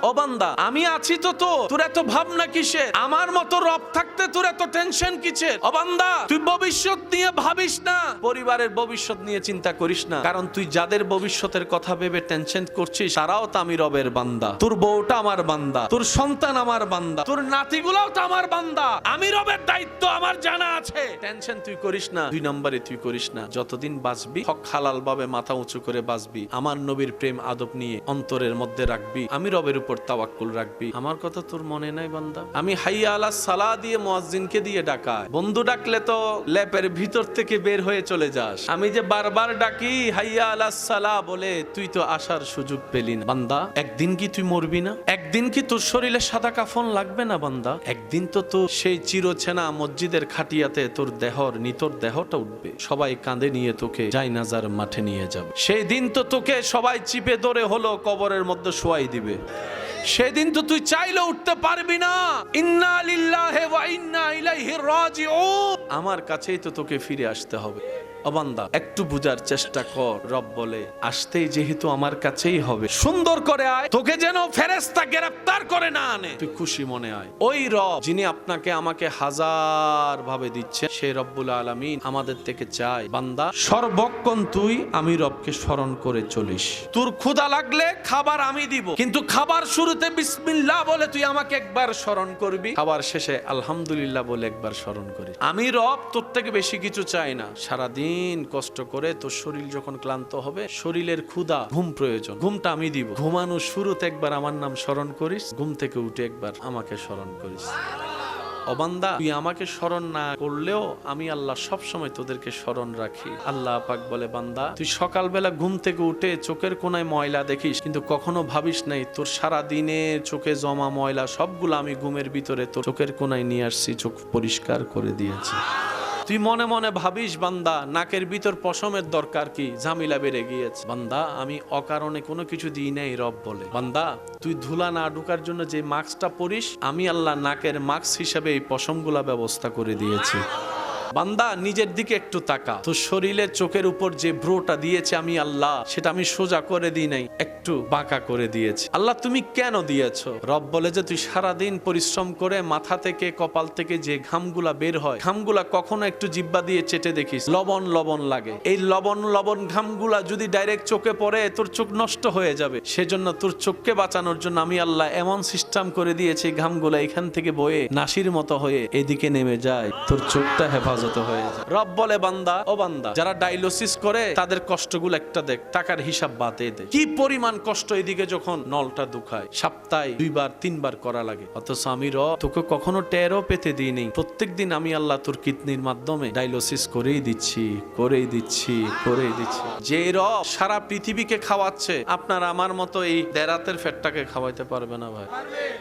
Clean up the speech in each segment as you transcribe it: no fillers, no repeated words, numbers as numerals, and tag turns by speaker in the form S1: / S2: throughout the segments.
S1: ও বান্দা আমি আছি তো, তোর এত ভাবনা কিসের? আমার মতো রব থাকতে তোর এত টেনশন কিসের? ও বান্দা তুই ভবিষ্যৎ নিয়ে ভাবিস না, পরিবারের ভবিষ্যৎ নিয়ে চিন্তা করিস না, কারণ তুই যাদের ভবিষ্যতের কথা ভেবে টেনশন করছিস তারাও তো আমি রবের বান্দা। তোর বউটা আমার বান্দা, তোর সন্তান আমার বান্দা, তোর নাতিগুলাও তো আমার বান্দা। আমি রবের দায়িত্ব আমার জানা আছে। টেনশন তুই করিস না, 2 নম্বরে তুই করিস না। যতদিন বাঁচবি হক হালাল ভাবে মাথা উঁচু করে বাঁচবি, আমার নবীর প্রেম আদব নিয়ে অন্তরের মধ্যে রাখবি, আমি রবের উপর তাওয়াক্কুল রাখবি। আমার কথা তোর মনে নাই বান্দা? আমি হাইয়া আলা সালাহ দিয়ে মুয়াজ্জিনকে দিয়ে ডাকাই, বন্ধু ডাকলে তো ল্যাপের ভিতর থেকে বের হয়ে চলে যাস। আমি যে বারবার ডাকি হাইয়া আলা সালাহ বলে, তুই তো আসার সুযোগ পেলি না। বান্দা একদিন কি তুই মরবি না? একদিন কি তোর শরীরে সাদা কাফন লাগবে না বান্দা? একদিন তো সেই চিরচেনা মসজিদের খাটিয়াতে তোর নিতর দেহটা উঠবে, সবাই কাঁধে নিয়ে তোকে জায়নাজার মাঠে নিয়ে যাবে। সেই দিন তো তোকে সবাই চিপে ধরে হলো কবরের মধ্যে শোয়াই দিবে। সেদিন তো তুই চাইলে উঠতে পারবি না। ইন্না লিল্লাহি ওয়া ইন্না ইলাইহি রাজিউন, আমার কাছেই তো তোকে ফিরে আসতে হবে। ও বান্দা একটু বুঝার চেষ্টা কর, রব বলে আসতেই যেহেতু আমার কাছেই হবে, সুন্দর করে আয়, তোকে যেন ফেরেশতা গ্রেফতার করে না আনে, তুই খুশি মনে আয়। ওই রব যিনি আপনাকে আমাকে হাজার ভাবে দিচ্ছে, সেই রব্বুল আলামিন আমাদের থেকে চায় বান্দা সর্বক্ষণ তুই আমি রবকে স্মরণ করে চলিস। তোর ক্ষুধা লাগলে খাবার আমি দিব, কিন্তু খাবার শুরুতে বিসমিল্লাহ বলে তুই আমাকে একবার স্মরণ করবি, খাবার শেষে আলহামদুলিল্লাহ বলে একবার স্মরণ করিস। আমি রব তোর থেকে বেশি কিছু চাই না। সারাদিন কষ্ট করে তোর শরীর যখন ক্লান্ত হবে, শরীরের ক্ষুধা ঘুম প্রয়োজন, ঘুমটা আমি দিব। ঘুমানোর শুরুতে একবার আমার নাম স্মরণ করিস, ঘুম থেকে উঠে একবার আমাকে স্মরণ করিস। ও বান্দা তুই আমাকে স্মরণ না করলেও আমি আল্লাহ সব সময় তোদেরকে স্মরণ রাখি। আল্লাহ পাক বলে বান্দা তুই সকালবেলা ঘুম থেকে উঠে চোখের কোনায় ময়লা দেখিস, কিন্তু কখনো ভাবিস নাই তোর সারা দিনের চোখে জমা ময়লা সবগুলো আমি ঘুমের ভিতরে তোর চোখের কোনায় নিয়ে আসছি, চোখ পরিষ্কার করে দিয়েছি। তুই মনে মনে ভাবিস বান্দা নাকের ভিতর পশমের দরকার কি, ঝামেলা বেড়ে গিয়েছে। বান্দা আমি অকারণে কোনো কিছু দিই নাই, রব বলে বান্দা তুই ধুলা না ঢুকার জন্য যে মাস্কটা পরিস, আমি আল্লাহ নাকের মাস্ক হিসাবে এই পশমগুলা ব্যবস্থা করে দিয়েছি। বান্দা নিজের দিকে একটু তাকা, তোর শরীরের চোখের উপর যে ব্রোটা দিয়েছে আমি আল্লাহ, সেটা আমি সোজা করে দিই নাই, একটু বাঁকা করে দিয়েছি। আল্লাহ তুমি কেন দিয়েছো? রব বলে যে তুই সারাদিন পরিশ্রম করে মাথা থেকে কপাল থেকে যে ঘামগুলা বের হয়, ঘামগুলা কখনো একটু জিব্বা দিয়ে চেটে দেখিস, লবণ লবণ লাগে। এই লবণ লবণ ঘামগুলা যদি ডাইরেক্ট চোখে পড়ে তোর চোখ নষ্ট হয়ে যাবে। সেজন্য তোর চোখকে বাঁচানোর জন্য আমি আল্লাহ এমন সিস্টেম করে দিয়েছি, ঘামগুলা এখান থেকে বয়ে নাসির মতো হয়ে এদিকে নেমে যায়, তোর চোখটা হেফাজত হয়ে যায়। রব বলে বান্দা ও বান্দা যারা ডায়ালিসিস করে তাদের কষ্টগুলো একটা দেখ, টাকার হিসাব বাদে দে, কি পরিমাণ কষ্ট এদিকে যখন নলটা দুখায়, সপ্তাহে 2-3 বার করা লাগে। অথচ আমি রব তোকে কখনো টেরও পেতে দিইনি। প্রত্যেকদিন আমি আল্লাহ তোর কিডনির মাধ্যমে ডায়ালিসিস করেই দিচ্ছি। যে রব সারা পৃথিবীকে খাওয়াচ্ছে, আপনার আমার মতো এই দেরাতের ফ্যাটটাকে খাওয়াইতে পারবে না ভাই।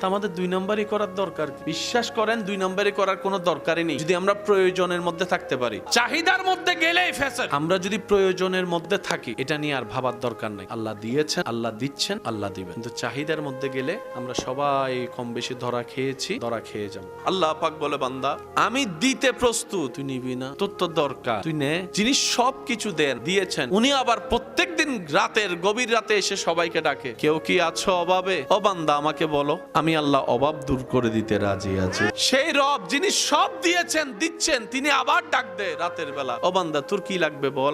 S1: আমাদের 2 নম্বরই করার দরকার। বিশ্বাস করেন 2 নম্বরই করার কোনো দরকারই নেই, যদি আমরা প্রয়োজনের মধ্যে থাকতে পারি। চাহিদার মধ্যে গেলেই ফ্যাশন। আমরা যদি প্রয়োজনের মধ্যে থাকি, এটা নিয়ে আর ভাবার দরকার নাই। আল্লাহ দিয়েছেন, আল্লাহ দিচ্ছেন, আল্লাহ দিবেন। কিন্তু চাহিদার মধ্যে গেলে আমরা সবাই কম বেশি ধরা খেয়েছি, ধরা খেয়ে যাব। আল্লাহ পাক বলে বান্দা আমি দিতে প্রস্তুত, তুই নিবি না? তোর তো দরকার, তুই নে। যিনি সবকিছু দিয়েছেন, উনি আবার প্রত্যেকদিন রাতের গভীর রাতে এসে সবাইকে ডাকে, কেউ কি আছো অভাবে? ও বান্দা আমাকে বলো, আমি আল্লাহ অভাব দূর করে দিতে রাজি আছি। সেই রব যিনি সব দিয়েছেন, দিচ্ছেন, তিনি আবার ডাক দে রাতের বেলা, ও বান্দা তোর কি লাগবে বল,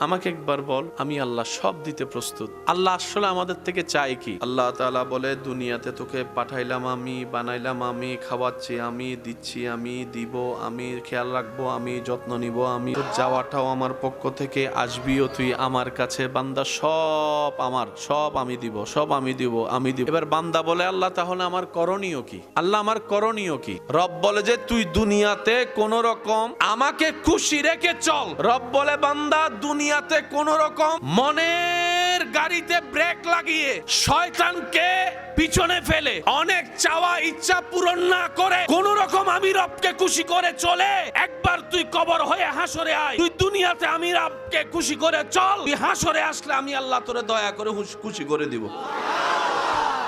S1: আমাকে একবার বল, আমি আল্লাহ সব দিতে প্রস্তুত। আল্লাহ আসলে আমাদের থেকে চাই কি? আল্লাহ তাআলা বলে দুনিয়াতে তোকে পাঠাইলাম আমি, বানাইলাম আমি, খাওয়াচ্ছি আমি, দিচ্ছি আমি, দিব আমি, খেয়াল রাখবো আমি, যত্ন নিব আমি, তোর যাওয়াটাও আমার পক্ষ থেকে, আসবিও তুই আমার কাছে। বান্দা সব আমার, সব আমি দিব, সব আমি দিব। এবার বান্দা বলে আল্লাহ তাহলে আমার করণীয় কি? আল্লাহ আমার করণীয় কি? রব বলে যে তুই দুনিয়াতে কোন রকম আমাকে খুশি রেখে চল। রব বলে বান্দা দুনিয়াতে কোন রকম মনের গাড়িতে ব্রেক লাগিয়ে শয়তানকে পিছনে ফেলে অনেক চাওয়া ইচ্ছা পূরণ না করে কোন রকম আমি রবকে খুশি করে চলে একবার তুই কবর হয়ে হাসরে আয়। তুই দুনিয়াতে আমি রবকে খুশি করে চল, তুই হাসরে আসলে আমি আল্লাহ তোরে দয়া করে খুশি করে দিব।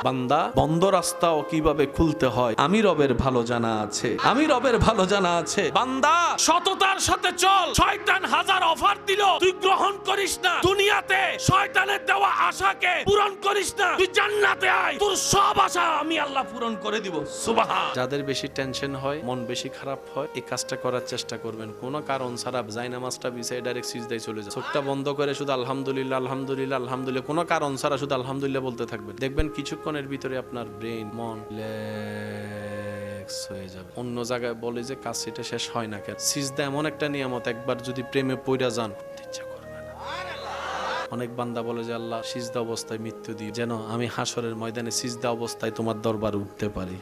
S1: বান্দা, বন্ধ রাস্তাও কিভাবে খুলতে হয় আমি রবের ভালো জানা আছে, আমি রবের ভালো জানা আছে। বান্দা, সততার সাথে চল। শয়তান হাজার অফার দিল, তুই গ্রহণ করিস না। দুনিয়াতে শয়তানের দেওয়া আশাকে পূরণ করিস না। তুই জান্নাতে আয়, তোর সব আশা আমি আল্লাহ পূরণ করে দিব। সুবহান। যাদের বেশি টেনশন হয়, মন বেশি খারাপ হয়, এই কাজটা করার চেষ্টা করবেন। কোনো কারণ ছাড়া জায়নামাজটা বিছাই ডাইরেক্ট সিজদায় চলে যায়। চোখটা বন্ধ করে শুধু আলহামদুলিল্লাহ আলহামদুলিল্লাহ আলহামদুলিল্লাহ, কোনো কারণ ছাড়া শুধু আলহামদুলিল্লাহ বলতে থাকবেন। দেখবেন কিছুক্ষণের ভিতরে আপনার ব্রেন, মন হয়ে যাবে। অন্য জায়গায় বলে যে কাজ সেটা শেষ হয় না কেন? সিজদা এমন একটা নিয়ামত, একবার যদি প্রেমে পইড়া যান ইচ্ছা করবে না। অনেক বান্দা বলে যে আল্লাহ সিজদা অবস্থায় মৃত্যু দিই, যেন আমি হাসরের ময়দানে সিজদা অবস্থায় তোমার দরবারে উঠতে পারি।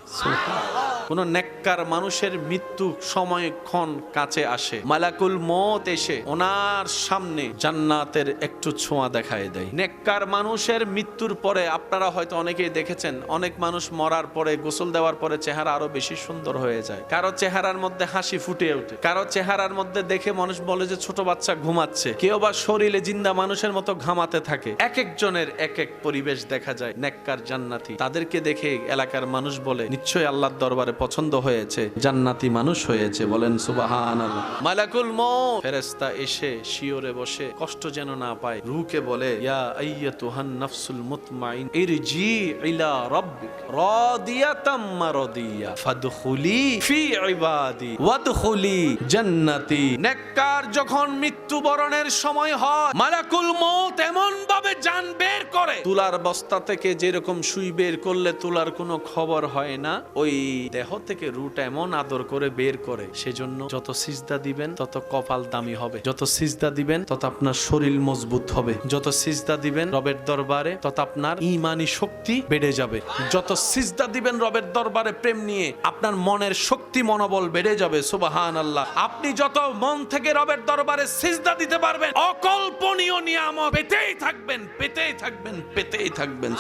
S1: কোন নেককার মানুষের মৃত্যু সময়ক্ষণ কাছে আসে, মালাকুল মউত এসে ওনার সামনে জান্নাতের একটু ছোঁয়া দেখায় দেয়। নেককার মানুষের মৃত্যুর পরে আপনারা হয়তো অনেকেই দেখেছেন, অনেক মানুষ মরার পরে গোসল দেওয়ার পরে চেহারা আরো বেশি সুন্দর হয়ে যায়। কারো চেহারার মধ্যে হাসি ফুটে ওঠে, কারো চেহারার মধ্যে দেখে মানুষ বলে যে ছোট বাচ্চা ঘুমাচ্ছে, কেউ বা শরীরে জিন্দা মানুষের মতো ঘামাতে থাকে। এক একজনের এক এক পরিবেশ দেখা যায়। নেককার জান্নাতি, তাদেরকে দেখে এলাকার মানুষ বলে নিশ্চয়ই আল্লাহর দরবারে পছন্দ হয়েছে, জান্নাতি মানুষ হয়েছে। বলেন সুবহানাল্লাহ। মালাকুল মউত ফেরেশতা এসে শিওরে বসে, কষ্ট যেন না পায়, রূহকে বলে ইয়া আইয়াতুহান নাফসুল মুতমাইন ইরজি ইলা রাব্বিক রাদিয়াতাম মারদিয়া ফাদখুলি ফি ইবাদি ওয়াদখুলি জান্নাতি। নেককার যখন মৃত্যুবরণের সময় হয়, মালাকুল মউত এমন ভাবে জান বের করে, তুলার বস্তা থেকে যেরকম সুই বের করলে তুলার কোনো খবর হয় না, ওই দেহ থেকে রুট এমন আদর করে বের করে। সেজন্য যত সিজদা দিবেন তত কপাল দামি হবে, যত সিজদা দিবেন তত আপনার শরীর মজবুত হবে, যত সিজদা দিবেন রবের দরবারে তত আপনার ঈমানি শক্তি বেড়ে যাবে, যত সিজদা দিবেন রবের দরবারে প্রেম নিয়ে আপনার মনের শক্তি মনোবল বেড়ে যাবে। সুবহানাল্লাহ। আপনি যত মন থেকে রবের দরবারে সিজদা দিতে পারবেন, অকল্পনীয় নিয়ামত পেতেই থাকবেন, পেতেই থাকবেন, পেতেই থাকবেন।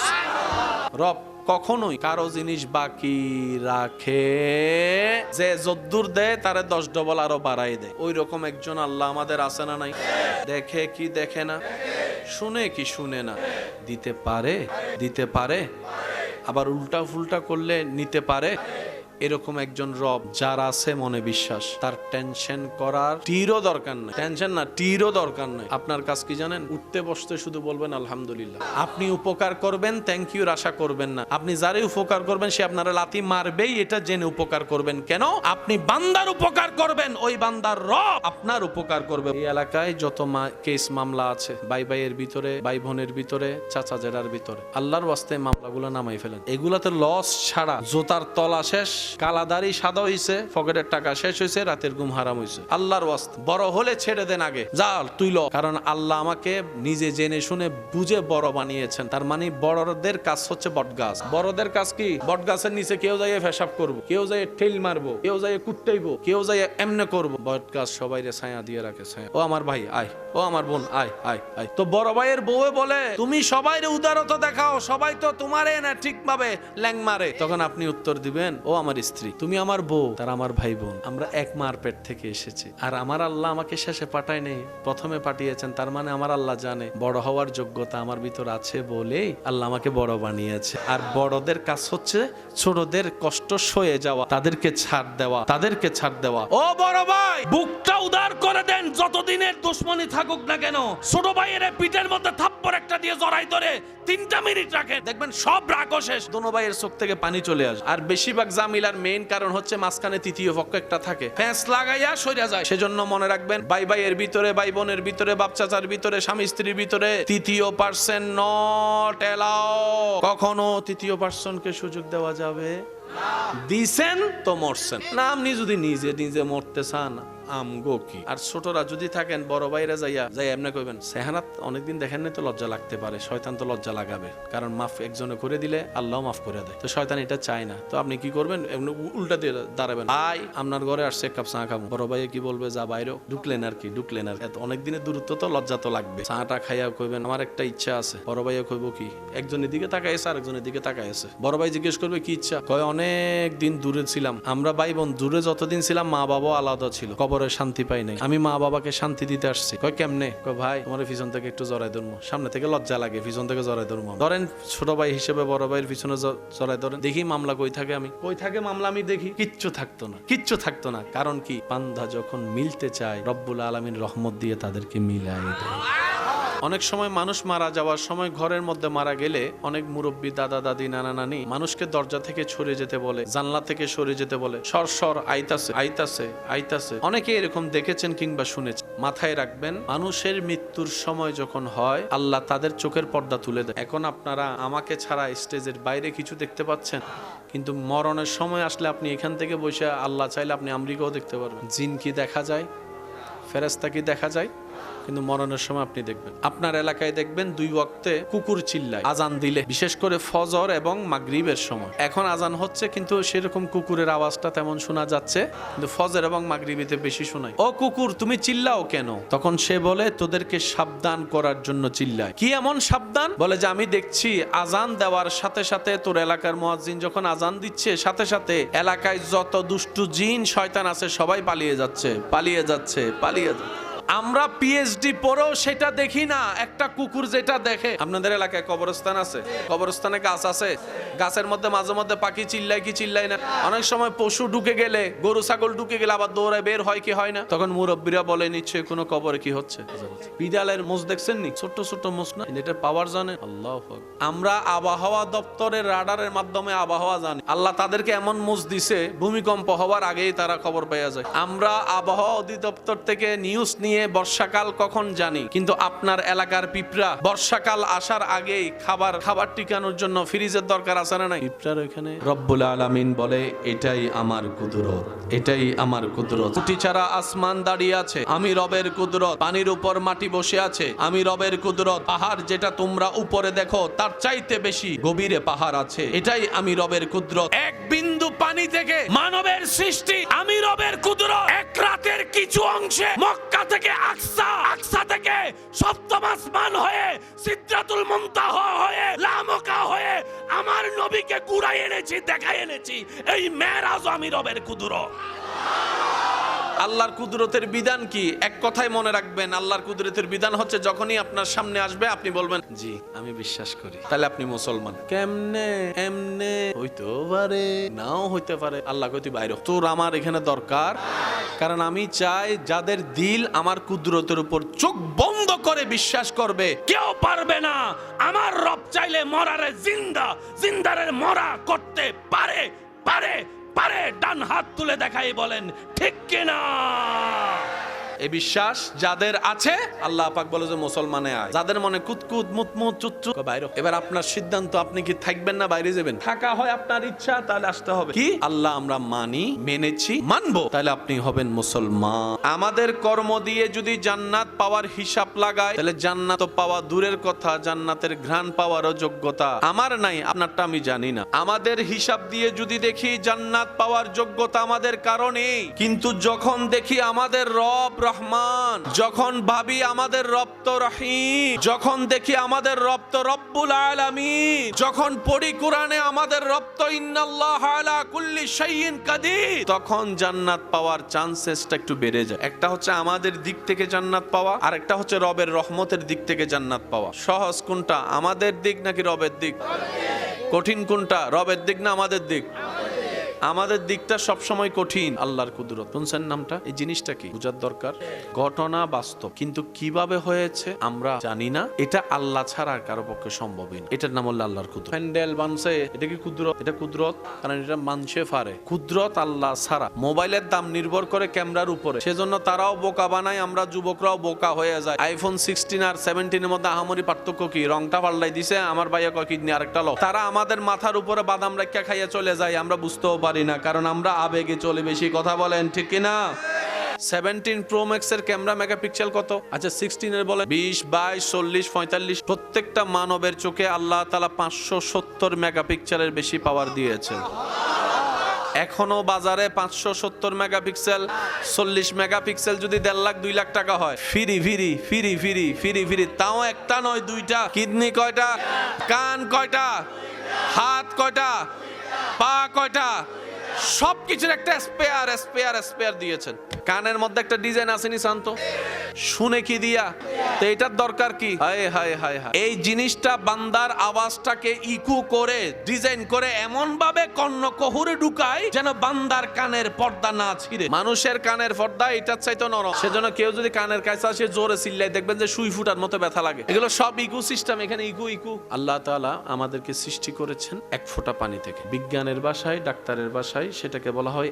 S1: রব কখনোই কারো জিনিস বাকি রাখে, যে যদ্দুর দেয় তারে 10 ডবল আরো বাড়াই দেয়। ওই রকম একজন আল্লাহ আমাদের আছে না নাই? দেখে কি দেখে না, শুনে কি শুনে না, দিতে পারে, দিতে পারে, আবার উল্টা ফুলটা করলে নিতে পারে। এরকম একজন রব যার আছে মনে বিশ্বাস, তার টেনশন করার টিরও দরকার নাই। টেনশন না, টিরও দরকার নাই। আপনার কাজ কি জানেন? উঠতে বসতে শুধু বলবেন আলহামদুলিল্লাহ। আপনি উপকার করবেন, থ্যাংক ইউর আশা করবেন না। আপনি যারে উপকার করবেন সে আপনারা লাথি মারবেই, এটা জেনে উপকার করবেন। কেন? আপনি বান্দার উপকার করবেন, ওই বান্দার রব আপনার উপকার করবে। এই এলাকায় যত কেস মামলা আছে, ভাই ভাইয়ের ভিতরে, ভাই বোনের ভিতরে, চাচা জেরার ভিতরে, আল্লাহর ওয়াস্তে মামলাগুলো নামাই ফেলেন। এগুলাতে লস ছাড়া জোতার তলা শেষ, কালাদারি সাদা হইছে, পকেটের টাকা শেষ হইছে, রাতের ঘুম হারাম হইছে। আল্লাহর ওয়াস্তে বড় হলে ছেড়ে দেন আগে, যা তুই ল। কারণ আল্লাহ আমাকে নিজে জেনে শুনে বুঝে বড় বানিয়েছেন। তার মানে বড়দের কাজ হচ্ছে বটগাছ। বড়দের কাজ কি? বটগাছের নিচে কেউ যাইয়ে পেশাব করবো, কেউ যাইয়ে ঠেল মারবো, কেউ যাইয়ে কুটটাইবো, কেউ যাইয়ে এমনে করবো। বটগাছ সবাইরে ছায়া দিয়ে রাখে, ছায়া। ও আমার ভাই আয়, ও আমার বোন আয়, আয় আয়। তো বড় ভাইয়ের বউয়ে বলে তুমি সবাইরে উদারতা দেখাও, সবাই তো তোমারে না ঠিকভাবে ল্যাং মারে। তখন আপনি উত্তর দিবেন ও আমার স্ত্রী, তুমি আমার বউ, তার আমার ভাই বোন, আমরা এক মার পেট থেকে এসেছি। আর আমার আল্লাহ আমাকে শেষে পাঠায় নেই, প্রথমে পাঠিয়েছেন। তার মানে আমার আল্লাহ জানে বড় হওয়ার যোগ্যতা আমার ভিতর আছে বলেই আল্লাহ আমাকে বড় বানিয়েছে। আর বড়দের কাজ হচ্ছে ছোটদের কষ্ট সয়ে যাওয়া, তাদেরকে ছাড় দেওয়া, তাদেরকে ছাড় দেওয়া। ও বড় ভাই, বুকটা উদার করে দেন, যতদিনের দুশ্মনী থাকুক না কেন। ছোট ভাইয়ের পিঠের মধ্যে থাপ্পড় একটা দিয়ে জড়াই ধরে 3টা মিনিট রাখেন, দেখবেন সব রাগ শেষ। দোনো ভাইয়ের চোখ থেকে পানি চলে আসে। আর বেশিরভাগ জামিলার মেইন কারণ হচ্ছে মাঝখানে তৃতীয় পক্ষ একটা থাকে, ফ্যাঁস লাগাইয়া সইরা যায়। সেজন্য মনে রাখবেন, ভাই ভাইয়ের ভিতরে, ভাই বোনের ভিতরে, বাপ চাচার ভিতরে, স্বামী স্ত্রীর ভিতরে তৃতীয় পার্সন নট এলাও। কখনো তৃতীয় পার্সনকে সুযোগ দেওয়া যাবে দিছেন তো মরছেন না। আপনি যদি নিজে নিজে মরতে চান আমগো কি। আর ছোটরা যদি থাকেন, বড় ভাইরা যাইয়া এমনি কইবেন সেহানাত অনেকদিন দেখেন নাই তো লজ্জা লাগতে পারে। শয়তান তো লজ্জা লাগাবে, কারণ মাফ একজনে করে দিলে আল্লাহ মাফ করে দেয়। তো শয়তান এটা চায় না। তো আপনি কি করবেন? এমনি উল্টা দিয়ে দাঁড়াবেন, আই আপনার ঘরে আসছে এক কাপ চা খাবো। বড় ভাইয়ে কি বলবে? যা বাইরেও ঢুকলেন আর কি, ঢুকলেন আর। এত অনেকদিনের দূরত্ব তো লজ্জা তো লাগবে। চাটা খাইয়া কইবেন আমার একটা ইচ্ছা আছে। বড় ভাইয়া কইব কি? একজনের দিকে তাকাইছে, আরেকজনের দিকে তাকাইছে। বড় ভাই জিজ্ঞেস করবে কি ইচ্ছা? কয় অনেক দিন দূরে ছিলাম আমরা, ভাই বোন দূরে যতদিন ছিলাম মা বাবা আলাদা ছিল, কবর কবরে শান্তি পাই নাই, আমি মা বাবাকে শান্তি দিতে আসছি। কয় কেমনে? কয় ভাই তোমার পিছন থেকে একটু জড়াই ধরবো, সামনে থেকে লজ্জা লাগে, পিছন থেকে জড়াই ধরবো। ধরেন ছোট ভাই হিসেবে বড় ভাইয়ের পিছনে জড়াই ধরেন, দেখি মামলা কই থাকে, আমি কই থাকে মামলা, আমি দেখি কিচ্ছু থাকতো না, কিচ্ছু থাকতো না। কারণ কি? বান্দা যখন মিলতে চায় রব্বুল আলামিন রহমত দিয়ে তাদেরকে মিলাই দেয়। অনেক সময় মানুষ মারা যাওয়ার সময় ঘরের মধ্যে মারা গেলে অনেক মুরব্বী, দাদা দাদি, নানা নানি মানুষকে দরজা থেকে সরে যেতে বলে, জানলা থেকে সরে যেতে বলে, সর সর আইতাছে আইতাছে আইতাছে। অনেকে এরকম দেখেছেন কিংবা শুনেছেন। মাথায় রাখবেন, মানুষের মৃত্যুর সময় যখন হয় আল্লাহ তাদের চোখের পর্দা তুলে দেয়। এখন আপনারা আমাকে ছাড়া স্টেজের বাইরে কিছু দেখতে পাচ্ছেন, কিন্তু মরণের সময় আসলে আপনি এখান থেকে বসে আল্লাহ চাইলে আপনি আমেরিকাও দেখতে পারবেন। জিন কি দেখা যায়, ফেরেশতা কি দেখা যায়, কিন্তু মরণের সময় আপনি দেখবেন। আপনার এলাকায় দেখবেন 2 ওয়াক্তে কুকুর চিল্লায় আজান দিলে, বিশেষ করে ফজর এবং মাগরিবের সময়। এখন আজান হচ্ছে কিন্তু সেরকম কুকুরের আওয়াজটা তেমন শোনা যাচ্ছে, কিন্তু ফজর এবং মাগরিবিতে বেশি শোনায়। ও কুকুর তুমি চিল্লাও কেন? তখন সে বলে তোদেরকে সাবধান করার জন্য চিল্লায়। কি এমন সাবধান? বলে যে আমি দেখছি আজান দেওয়ার সাথে সাথে তোর এলাকার মুয়াজ্জিন যখন আজান দিচ্ছে সাথে সাথে এলাকায় যত দুষ্টু জিন শয়তান আছে সবাই পালিয়ে যাচ্ছে, পালিয়ে যাচ্ছে, পালিয়ে যাচ্ছে। আমরা পিএইচডি পড়েও সেটা দেখি না। একটা কুকুর যেটা দেখে, আপনাদের এলাকায় কবরস্থান আছে, কবরস্থানে গাছ আছে, গাছের মধ্যে মাঝে মধ্যে পাখি চিল্লায় কি চিল্লায় না? অনেক সময় পশু ঢুকে গেলে, গরু ছাগল ঢুকে গেলে আবার দৌড়ায় বের হয় কি হয় না? তখন মুরব্বীরা বলে নিচ্ছে কোনো কবরে কি হচ্ছে। বিড়ালের মোষ দেখছেন নি? ছোট্ট ছোট্ট মোষ না, এটা পাওয়ার জানে আল্লাহ। আমরা আবহাওয়া দপ্তরের রাডারের মাধ্যমে আবহাওয়া জানি। আল্লাহ তাদেরকে এমন মোষ দিছে ভূমিকম্প হওয়ার আগেই তারা খবর পেয়ে যায়। আমরা আবহাওয়া অধিদপ্তর থেকে নিউজ নিয়ে বর্ষাকাল কখন জানি, কিন্তু আপনার এলাকার পিঁপড়া বর্ষাকাল আসার আগেই খাবার টিকানোর জন্য ফ্রিজের দরকার আছে না নাই? পিঁপড়ার ওখানে রব্বুল আলামিন বলে এটাই আমার কুদরত, এটাই আমার কুদরত। খুঁটি ছাড়া আসমান দাঁড়িয়ে আছে, আমি রবের কুদরত। পানির উপর মাটি বসে আছে, আমি রবের কুদরত। পাহাড় যেটা তোমরা উপরে দেখো তার চাইতে বেশি গভীরে পাহাড় আছে, এটাই আমি রবের কুদরত। এক বিন্দু পানি থেকে মানবের সৃষ্টি, আমি রবের কুদরত। এক রাতের কিছু অংশে মক্কা থেকে আকসা, আকসা থেকে সপ্তম আসমান হয়ে সিদরাতুল মুনতাহা হয়ে লামকা হয়ে আমার নবীকে কুড়াই এনেছি, দেখাই এনেছি। এই মেরাজ আমি রবের কুদরত। আল্লাহর কুদরতের বিধান কি? এক কথায় মনে রাখবেন, আল্লাহর কুদরতের বিধান হচ্ছে যখনই আপনার সামনে আসবে আপনি বলবেন জি আমি বিশ্বাস করি, তাহলে আপনি মুসলমান। কেমনে? এমনে হইতে পারে, নাও হইতে পারে। আল্লাহ কইতে বাইরে তোর আমার এখানে দরকার, কারণ আমি চাই যাদের দিল আমার কুদরতের উপর চোখ বন্ধ করে বিশ্বাস করবে, কেউ পারবে না আমার রব চাইলে মরারে জিন্দা, জিন্দারে মরা করতে পারে, পারে, পারে। ডান হাত তুলে দেখাই বলেন ঠিক কিনা? এই বিশ্বাস যাদের আছে আল্লাহ পাক বলে যে মুসলমানে আয়। যাদের মনে কুতকুত মুতমুত চুচ্চু বাইরে, এবার আপনার সিদ্ধান্ত, আপনি কি থাকবেন না বাইরে যাবেন? থাকা হয় আপনার ইচ্ছা, তাহলে আসতে হবে। কি আল্লাহ আমরা মানি, মেনেছি, মানবো, তাহলে আপনি হবেন মুসলমান। আমাদের কর্ম দিয়ে যদি জান্নাত পাওয়ার হিসাব লাগায়, তাহলে জান্নাত পাওয়া দূরের কথা, জান্নাতের ঘ্রাণ পাওয়ারও যোগ্যতা আমার নাই, আপনারটা আমি জানি না। আমাদের হিসাব দিয়ে যদি দেখি জান্নাত পাওয়ার যোগ্যতা আমাদের কারণে, কিন্তু যখন দেখি আমাদের রব রহমান, যখন ভাবি আমাদের রব তো রহিম, যখন দেখি আমাদের রব তো রব্বুল আলামিন, যখন পড়ি কোরআনে আমাদের রব তো ইন্নাল্লাহা আলা কুল্লি শাইইন কাদির, তখন জান্নাত পাওয়ার চান্সেসটা একটু বেড়ে যায়। একটা হচ্ছে আমাদের দিক থেকে জান্নাত পাওয়া, আর একটা হচ্ছে রবের রহমতের দিক থেকে জান্নাত পাওয়া। সহজ কোনটা? আমাদের দিক নাকি রবের দিক? কঠিন কোনটা? রবের দিক না আমাদের দিক? আমাদের দিকটা সবসময় কঠিন। আল্লাহর কুদরত শুনছেন নামটা, এই জিনিসটা কি বুঝার দরকার। ঘটনা বাস্তব, কিন্তু কিভাবে হয়েছে আমরা জানি না। এটা আল্লাহ ছাড়া আর কারো পক্ষে সম্ভবই না। এটার নাম হলো আল্লাহর কুদরত। প্যান্ডেল বানছে, এটা কি কুদরত? এটা কুদরত, কারণ এটা মানুষে পারে। কুদরত আল্লাহ ছাড়া। মোবাইলের দাম নির্ভর করে ক্যামেরার উপরে, সেজন্য তারাও বোকা বানায়, আমরা যুবকরাও বোকা হয়ে যায়। আইফোন 16 আর 17 এর মধ্যে আহামরি পার্থক্য কি? রংটা পাল্টাই দিছে, আমার ভাইয়া কয় কিডনি আরেকটা লো। তারা আমাদের মাথার উপরে বাদাম রাখা খাইয়া চলে যায়, আমরা বুঝতেও পারি না, কারণ আমরা আবেগে চলে বেশি। কথা বলেন ঠিক কিনা? 17 প্রো ম্যাক্স এর ক্যামেরা মেগাপিক্সেল কত? আচ্ছা 16 এর বলেন 20, 22, 40, 45। প্রত্যেকটা মানবের চোখে আল্লাহ তাআলা 570 মেগাপিক্সেলের বেশি পাওয়ার দিয়েছে। এখনো বাজারে 570 মেগাপিক্সেল, 40 মেগাপিক্সেল যদি 1.5 লাখ 2 লাখ টাকা হয়, ফিরি ফিরি ফিরি ফিরি ফিরি ফিরি। তাও একটা নয়, দুইটা। কিডনি কয়টা? কান কয়টা? হাত কয়টা? পা কয়টা? সবকিছুর একটা স্পেয়ার দিয়েছেন। কানের মধ্যে একটা ডিজাইন আসেনি শান্ত, শুনে কি দিয়া, তো এটার দরকার কি? হায় হায় হায় হায়, এই জিনিসটা বান্দার আওয়াজটাকে ইকো করে ডিজাইন করে এমন ভাবে কর্ণকহুরে ঢুকায় যেন বান্দার কানের পর্দা না ছিঁড়ে। মানুষের কানের পর্দা এটার চাইতে নরম, সেজন্য কেউ যদি কানের কাছে আসে জোরে চিল্লায় দেখবেন যে সুই ফুটার মতো ব্যথা লাগে। এগুলো সব ইকো সিস্টেম, এখানে ইকো। আল্লাহ তাআলা আমাদেরকে সৃষ্টি করেছেন এক ফোঁটা পানি থেকে। বিজ্ঞানের ভাষায়, ডাক্তারের ভাষায় সেটাকে বলা হয়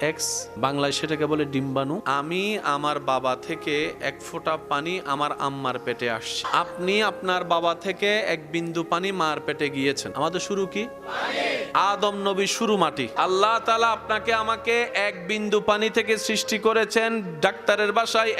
S1: এক্স, বাংলায় সেটাকে বলে ডিম্বাণু। আমি আমার বাবা থেকে এক ফোঁটা পানি আমার আম্মার পেটে আসছে, আপনি আপনার বাবা থেকে এক বিন্দু পানি মার পেটে গিয়েছেন। আমাদের শুরু কি? আদম নবী শুরু মাটি। আল্লাহ তাআলা আপনাকে আমাকে এক বিন্দু পানি থেকে সৃষ্টি করেছেন, ডাক্তারের ভাষায়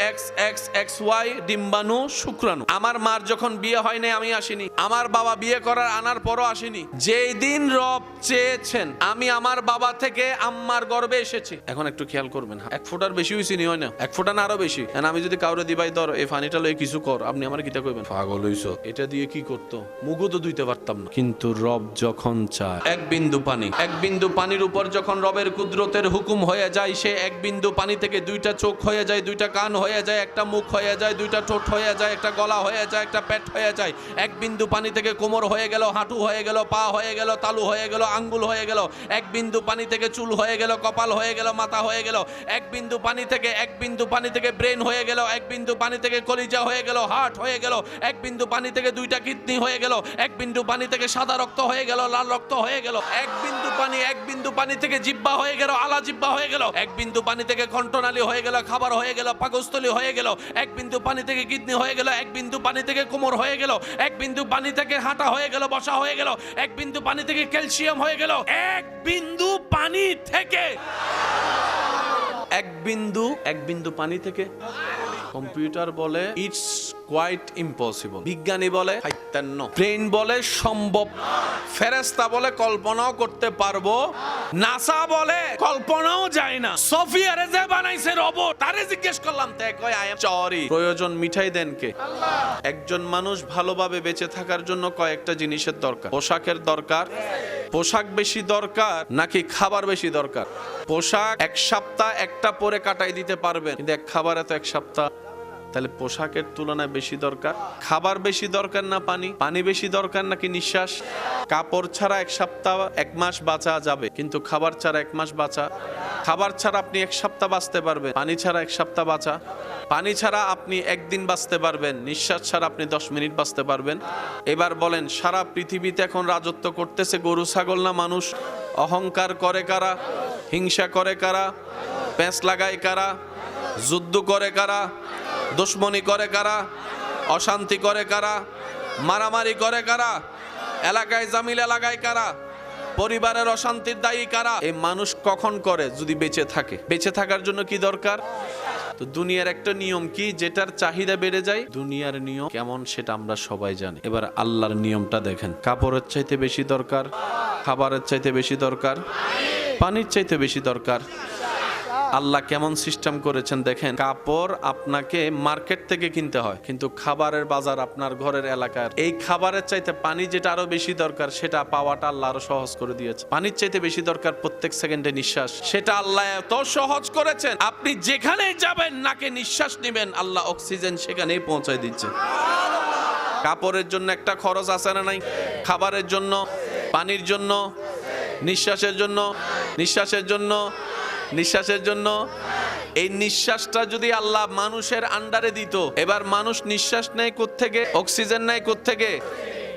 S1: XY ডিম্বাণু শুক্রাণু। আমার মার যখন বিয়ে হয় নাই আমি আসিনি, আমার বাবা বিয়ে করার আনার পরও আসিনি। যেই দিন রব চেয়েছেন আমি আমার বাবা থেকে আম্মার গর্ভে এসেছি। এখন একটু খেয়াল করবেন, এক ফোঁটার বেশি হইছি নি, হয় না? এক ফোঁটা না আরো বেশি। আমি যদি কাউরে দিবাই ধর এই পানিটা লই কিছু কর, আপনি আমার কিতা কইবেন? পাগল হইছো, এটা দিয়ে কি করতো? মুখও তো ধুইতে পারতাম না। কিন্তু রব যখন চায় এক বিন্দু পানির উপর যখন রবের কুদরতের হুকুম হয়ে যায়, সে এক বিন্দু পানি থেকে দুইটা চোখ হয়ে যায়, দুইটা কান হয়ে যায়, একটা মুখ হয়ে যায়, দুইটা ঠোঁট হয়ে যায়, একটা গলা হয়ে যায়, একটা পেট হয়ে যায়। এক বিন্দু পানি থেকে কোমর হয়ে গেল, হাঁটু হয়ে গেল, পা হয়ে গেল, তালু হয়ে গেল, আঙ্গুল হয়ে গেল। এক বিন্দু পানি থেকে চুল হয়ে গেল, কপাল হয়ে গেল, মাথা হয়ে গেল। এক বিন্দু পানি থেকে ব্রেন হয়ে গেল, এক বিন্দু পানি থেকে কলিজা হয়ে গেল, হার্ট হয়ে গেল। এক বিন্দু পানি থেকে দুইটা কিডনি হয়ে গেল। এক বিন্দু পানি থেকে সাদা রক্ত হয়ে গেল, লাল রক্ত হয়ে গেল। এক বিন্দু পানি থেকে জিহ্বা হয়ে গেল, আলা জিহ্বা হয়ে গেল। এক বিন্দু পানি থেকে কণ্ঠনালী হয়ে গেল, খাবার হয়ে গেল, পাকস্থলী হয়ে গেল। এক বিন্দু পানি থেকে কিডনি হয়ে গেল, এক বিন্দু পানি থেকে কোমর হয়ে গেল, এক বিন্দু পানি থেকে হাঁটা হয়ে গেল, বসা হয়ে গেল। এক বিন্দু পানি থেকে ক্যালসিয়াম হয়ে গেল। এক বিন্দু পানি থেকে এক বিন্দু পানি থেকে কম্পিউটার বলে ইটস কোয়াইট ইম্পসিবল, বিজ্ঞানী বলে হাইতান্ন, ব্রেন বলে সম্ভব, ফেরেশতা বলে কল্পনাও করতে পারবো, নাসা বলে কল্পনাও যায় না। সোফিয়ারে যে বানাইছে রোবট, তারে জিজ্ঞেস করলাম তে কয় আই এম সরি। প্রয়োজন মিঠাই দেন কে? আল্লাহ। একজন মানুষ ভালোভাবে বেঁচে থাকার জন্য কয়েকটা জিনিসের দরকার। পোশাকের দরকার, পোশাক বেশি দরকার নাকি খাবার বেশি দরকার? পোশাক এক সপ্তাহ একটা পরে কাটাই দিতে পারবেন, কিন্তু এক খাবার এত এক সপ্তাহ, তাহলে পোশাকের তুলনায় বেশি দরকার। খাবার বেশি দরকার না পানি বেশি দরকার নাকি নিঃশ্বাস? কাপড় ছাড়া এক সপ্তাহ এক মাস বাঁচা যাবে, কিন্তু খাবার ছাড়া এক মাস বাঁচা। খাবার ছাড়া আপনি এক সপ্তাহ বাঁচতে পারবেন, পানি ছাড়া এক সপ্তাহ বাঁচা। পানি ছাড়া আপনি একদিন বাঁচতে পারবেন, নিঃশ্বাস ছাড়া আপনি 10 মিনিট বাঁচতে পারবেন। এবার বলেন, সারা পৃথিবীতে এখন রাজত্ব করতেছে গরু ছাগল না মানুষ? অহংকার করে কারা? হিংসা করে কারা? প্যাঁচ লাগায় কারা? যুদ্ধ করে কারা? দুশ্মনী করে কারা? অশান্তি করে কারা? মারামারি করে কারা? এলাকায় জামিলা লাগায় কারা? পরিবারের অশান্তির দায়ী কারা? এই মানুষ কখন করে? যদি বেঁচে থাকে। বেঁচে থাকার জন্য কি দরকার? তো দুনিয়ার একটা নিয়ম কি, যেটার চাহিদা বেড়ে যায়। দুনিয়ার নিয়ম কেমন সেটা আমরা সবাই জানি। এবার আল্লাহর নিয়মটা দেখেন। কাপড়ের চাইতে বেশি দরকার, খাবারের চাইতে বেশি দরকার, পানির চাইতে বেশি দরকার। আল্লাহ কেমন সিস্টেম করেছেন দেখেন। কাপড় আপনাকে মার্কেট থেকে কিনতে হয়, কিন্তু খাবারের বাজার আপনার ঘরের এলাকার। এই খাবারের চাইতে পানি যেটা আরো বেশি দরকার, সেটা পাওয়াটা আল্লাহ আরো সহজ করে দিয়েছে। পানির চাইতে বেশি দরকার প্রত্যেক সেকেন্ডে নিঃশ্বাস, সেটা আল্লাহ এত সহজ করেছেন। আপনি যেখানে যাবেন নাকে নিঃশ্বাস নেবেন, আল্লাহ অক্সিজেন সেখানেই পৌঁছায় দিচ্ছে। কাপড়ের জন্য একটা খরচ আছে না নাই? খাবারের জন্য, পানির জন্য, নিঃশ্বাসের জন্য। এই নিঃশ্বাসটা যদি আল্লাহ মানুষের আন্ডারে দিত, এবার মানুষ নিঃশ্বাস নেয় কোত্থেকে? অক্সিজেন নেয় কোত্থেকে?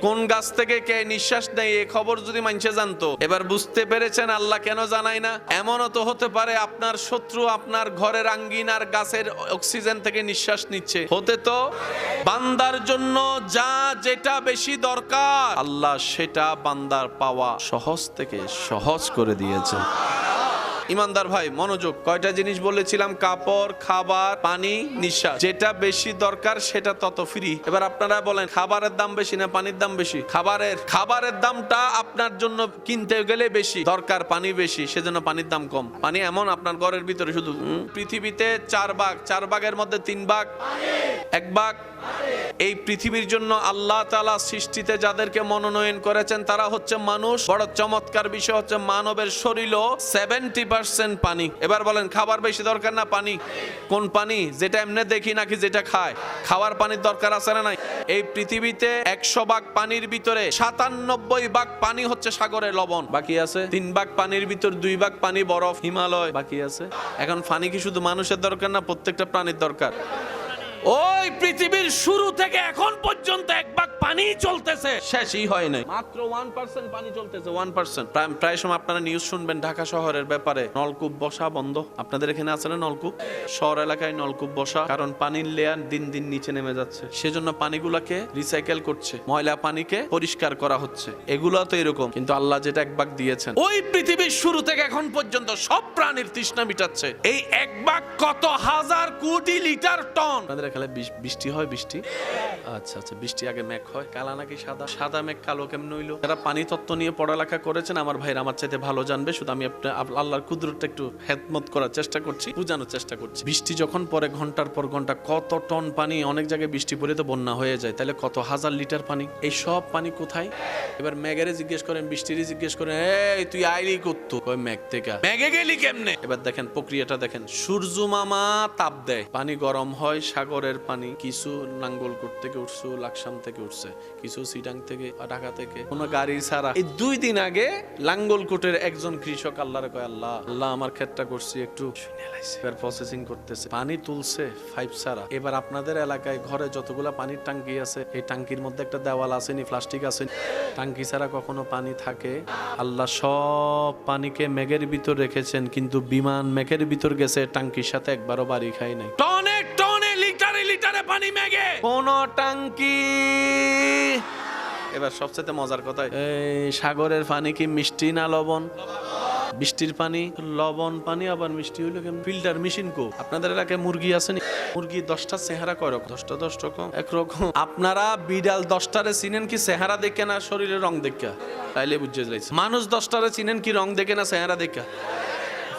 S1: কোন গাছ থেকে কে নিঃশ্বাস নেয়? এই খবর যদি মানুষে জানতো। এবার বুঝতে পেরেছেন আল্লাহ কেন জানায় না? এমনও তো হতে পারে আপনার শত্রু আপনার ঘরের আঙ্গিনার গাছের অক্সিজেন থেকে নিঃশ্বাস নিচ্ছে। হতে তো বান্দার জন্য যা যেটা বেশি দরকার, আল্লাহ সেটা বান্দার পাওয়া সহজ থেকে সহজ করে দিয়েছে। ইমানদার ভাই মনোযোগ, কয়টা জিনিস বলেছিলাম? কাপড়, খাবার, পানি, নিঃশ্বাস। যেটা বেশি দরকার সেটা তত ফ্রি। এবার আপনারা বলেন খাবারের দাম বেশি না পানির দাম বেশি? খাবারের দামটা আপনার জন্য কিনতে গেলে বেশি, দরকার পানি বেশি, সেজন্য পানির দাম কম। পানি এমন আপনার ঘরের ভিতরে শুধু পৃথিবীতে 4 ভাগ, 4 ভাগের মধ্যে 3 ভাগ, 1 ভাগ। এই পৃথিবীর জন্য আল্লাহ তাআলা সৃষ্টিতে যাদেরকে মনোনয়ন করেছেন তারা হচ্ছে মানুষ। বড় চমৎকার বিষয় হচ্ছে মানবের শরীরও 70% পানি। এবার বলেন খাবার বেশি দরকার না পানি? কোন পানি? যেটা এমনি দেখি নাকি যেটা খায়? খাওয়ার পানির দরকার আছে না নাই? এই পৃথিবীতে 100 ভাগ পানির ভিতরে 97 ভাগ পানি হচ্ছে সাগরের লবণ, বাকি আছে 3 ভাগ পানির ভিতর 2 ভাগ পানি বরফ, হিমালয়, বাকি আছে। এখন পানি কি শুধু মানুষের দরকার না প্রত্যেকটা প্রাণীর দরকার? ওই পৃথিবীর শুরু থেকে এখন পর্যন্ত 1 ভাগ পানি চলতেছে, শেষই হয় নাই। মাত্র 1% পানি চলতেছে, 1%। প্রায় সময় আপনারা নিউজ শুনবেন ঢাকা শহরের ব্যাপারে, নলকূপ বসা বন্ধ। আপনাদের এখানে আছে না নলকূপ? শহর এলাকায় নলকূপ বসা, কারণ পানির লেয়ার দিন দিন নিচে নেমে যাচ্ছে, সেজন্য পানিগুলোকে রিসাইকেল করছে, ময়লা পানিকে পরিষ্কার করা হচ্ছে। এগুলো তো এরকম, কিন্তু আল্লাহ যেটা 1 ভাগ দিয়েছেন, ওই পৃথিবীর শুরু থেকে এখন পর্যন্ত সব প্রাণীর তৃষ্ণা মিটাচ্ছে। এই 1 ভাগ কত হাজার কোটি লিটার টন। এখানে বৃষ্টি হয়? বৃষ্টি আচ্ছা, বৃষ্টি আগে মেঘ হয়, কালা নাকি সাদা? সাদা মেঘ কালো কেমন হইলো? যারা পানি তত্ত্ব নিয়ে পড়ালেখা করেছেন আমার ভাইরা আমার চাইতে ভালো জানবে, শুধু আমি আল্লাহর কুদরতটা একটু হেদমত করার চেষ্টা করছি, বোঝানোর চেষ্টা করছি। বৃষ্টি যখন পরে ঘন্টার পর ঘন্টা, কত টন পানি, অনেক জায়গায় বৃষ্টি পড়ে তো বন্যা হয়ে যায়, তাহলে কত হাজার লিটার পানি। এই সব পানি কোথায়? এবার মেঘেরে জিজ্ঞেস করেন, বৃষ্টিরই জিজ্ঞেস করেন, এই তুই আইলি করতো? কয় মেঘ থেকে। মেঘে গেলি কেমনে? এবার দেখেন প্রক্রিয়াটা দেখেন। সূর্য মামা তাপ দেয়, পানি গরম হয়, সাগরের পানি কিছু নাঙ্গলকোট থেকে উঠছে, লাকসাম থেকে উঠছে, কিছু সিটাং থেকে, ঢাকা থেকে, কোনো গাড়ি ছাড়া। এই 2 দিন আগে লাঙ্গলকোটের একজন কৃষক আল্লাহরে কয়, আল্লাহ আমার ক্ষেতটা করছি একটু প্রসেসিং করতেছে, পানি তুলছে 5 ছাড়া। এবার আপনাদের এলাকায় ঘরে যতগুলা পানির টাঙ্কি আছে, এই টাঙ্কির মধ্যে একটা দেওয়াল আসেনি, প্লাস্টিক আছে, টাঙ্কি ছাড়া কখনো পানি থাকে? আল্লাহ সব পানিকে মেঘের ভিতর রেখেছেন, কিন্তু বিমান মেঘের ভিতর গেছে, টাঙ্কির সাথে একবারও বাড়ি খায় নাই। টনে টনে লিটারে লিটারে পানি মেঘে, কোন টাঙ্কি। এবার সবচেয়ে মজার কথা, এই সাগরের পানি কি মিষ্টি না লবণ? বৃষ্টির পানি লবণ পানি, আবার মিষ্টি হইলো কেমন? ফিল্টার মেশিন কো? আপনাদের এলাকায় মুরগি আছে নি? মুরগি 10টা চেহারা কয় রকম? 10টা 10 রকম, একরকম। আপনারা বিড়াল 10টারে চিনেন কি চেহারা দেখে না শরীরের রং দেখে? তাইলে বুঝে যাইছে। মানুষ 10টারে চিনেন কি রং দেখে না চেহারা দেখে?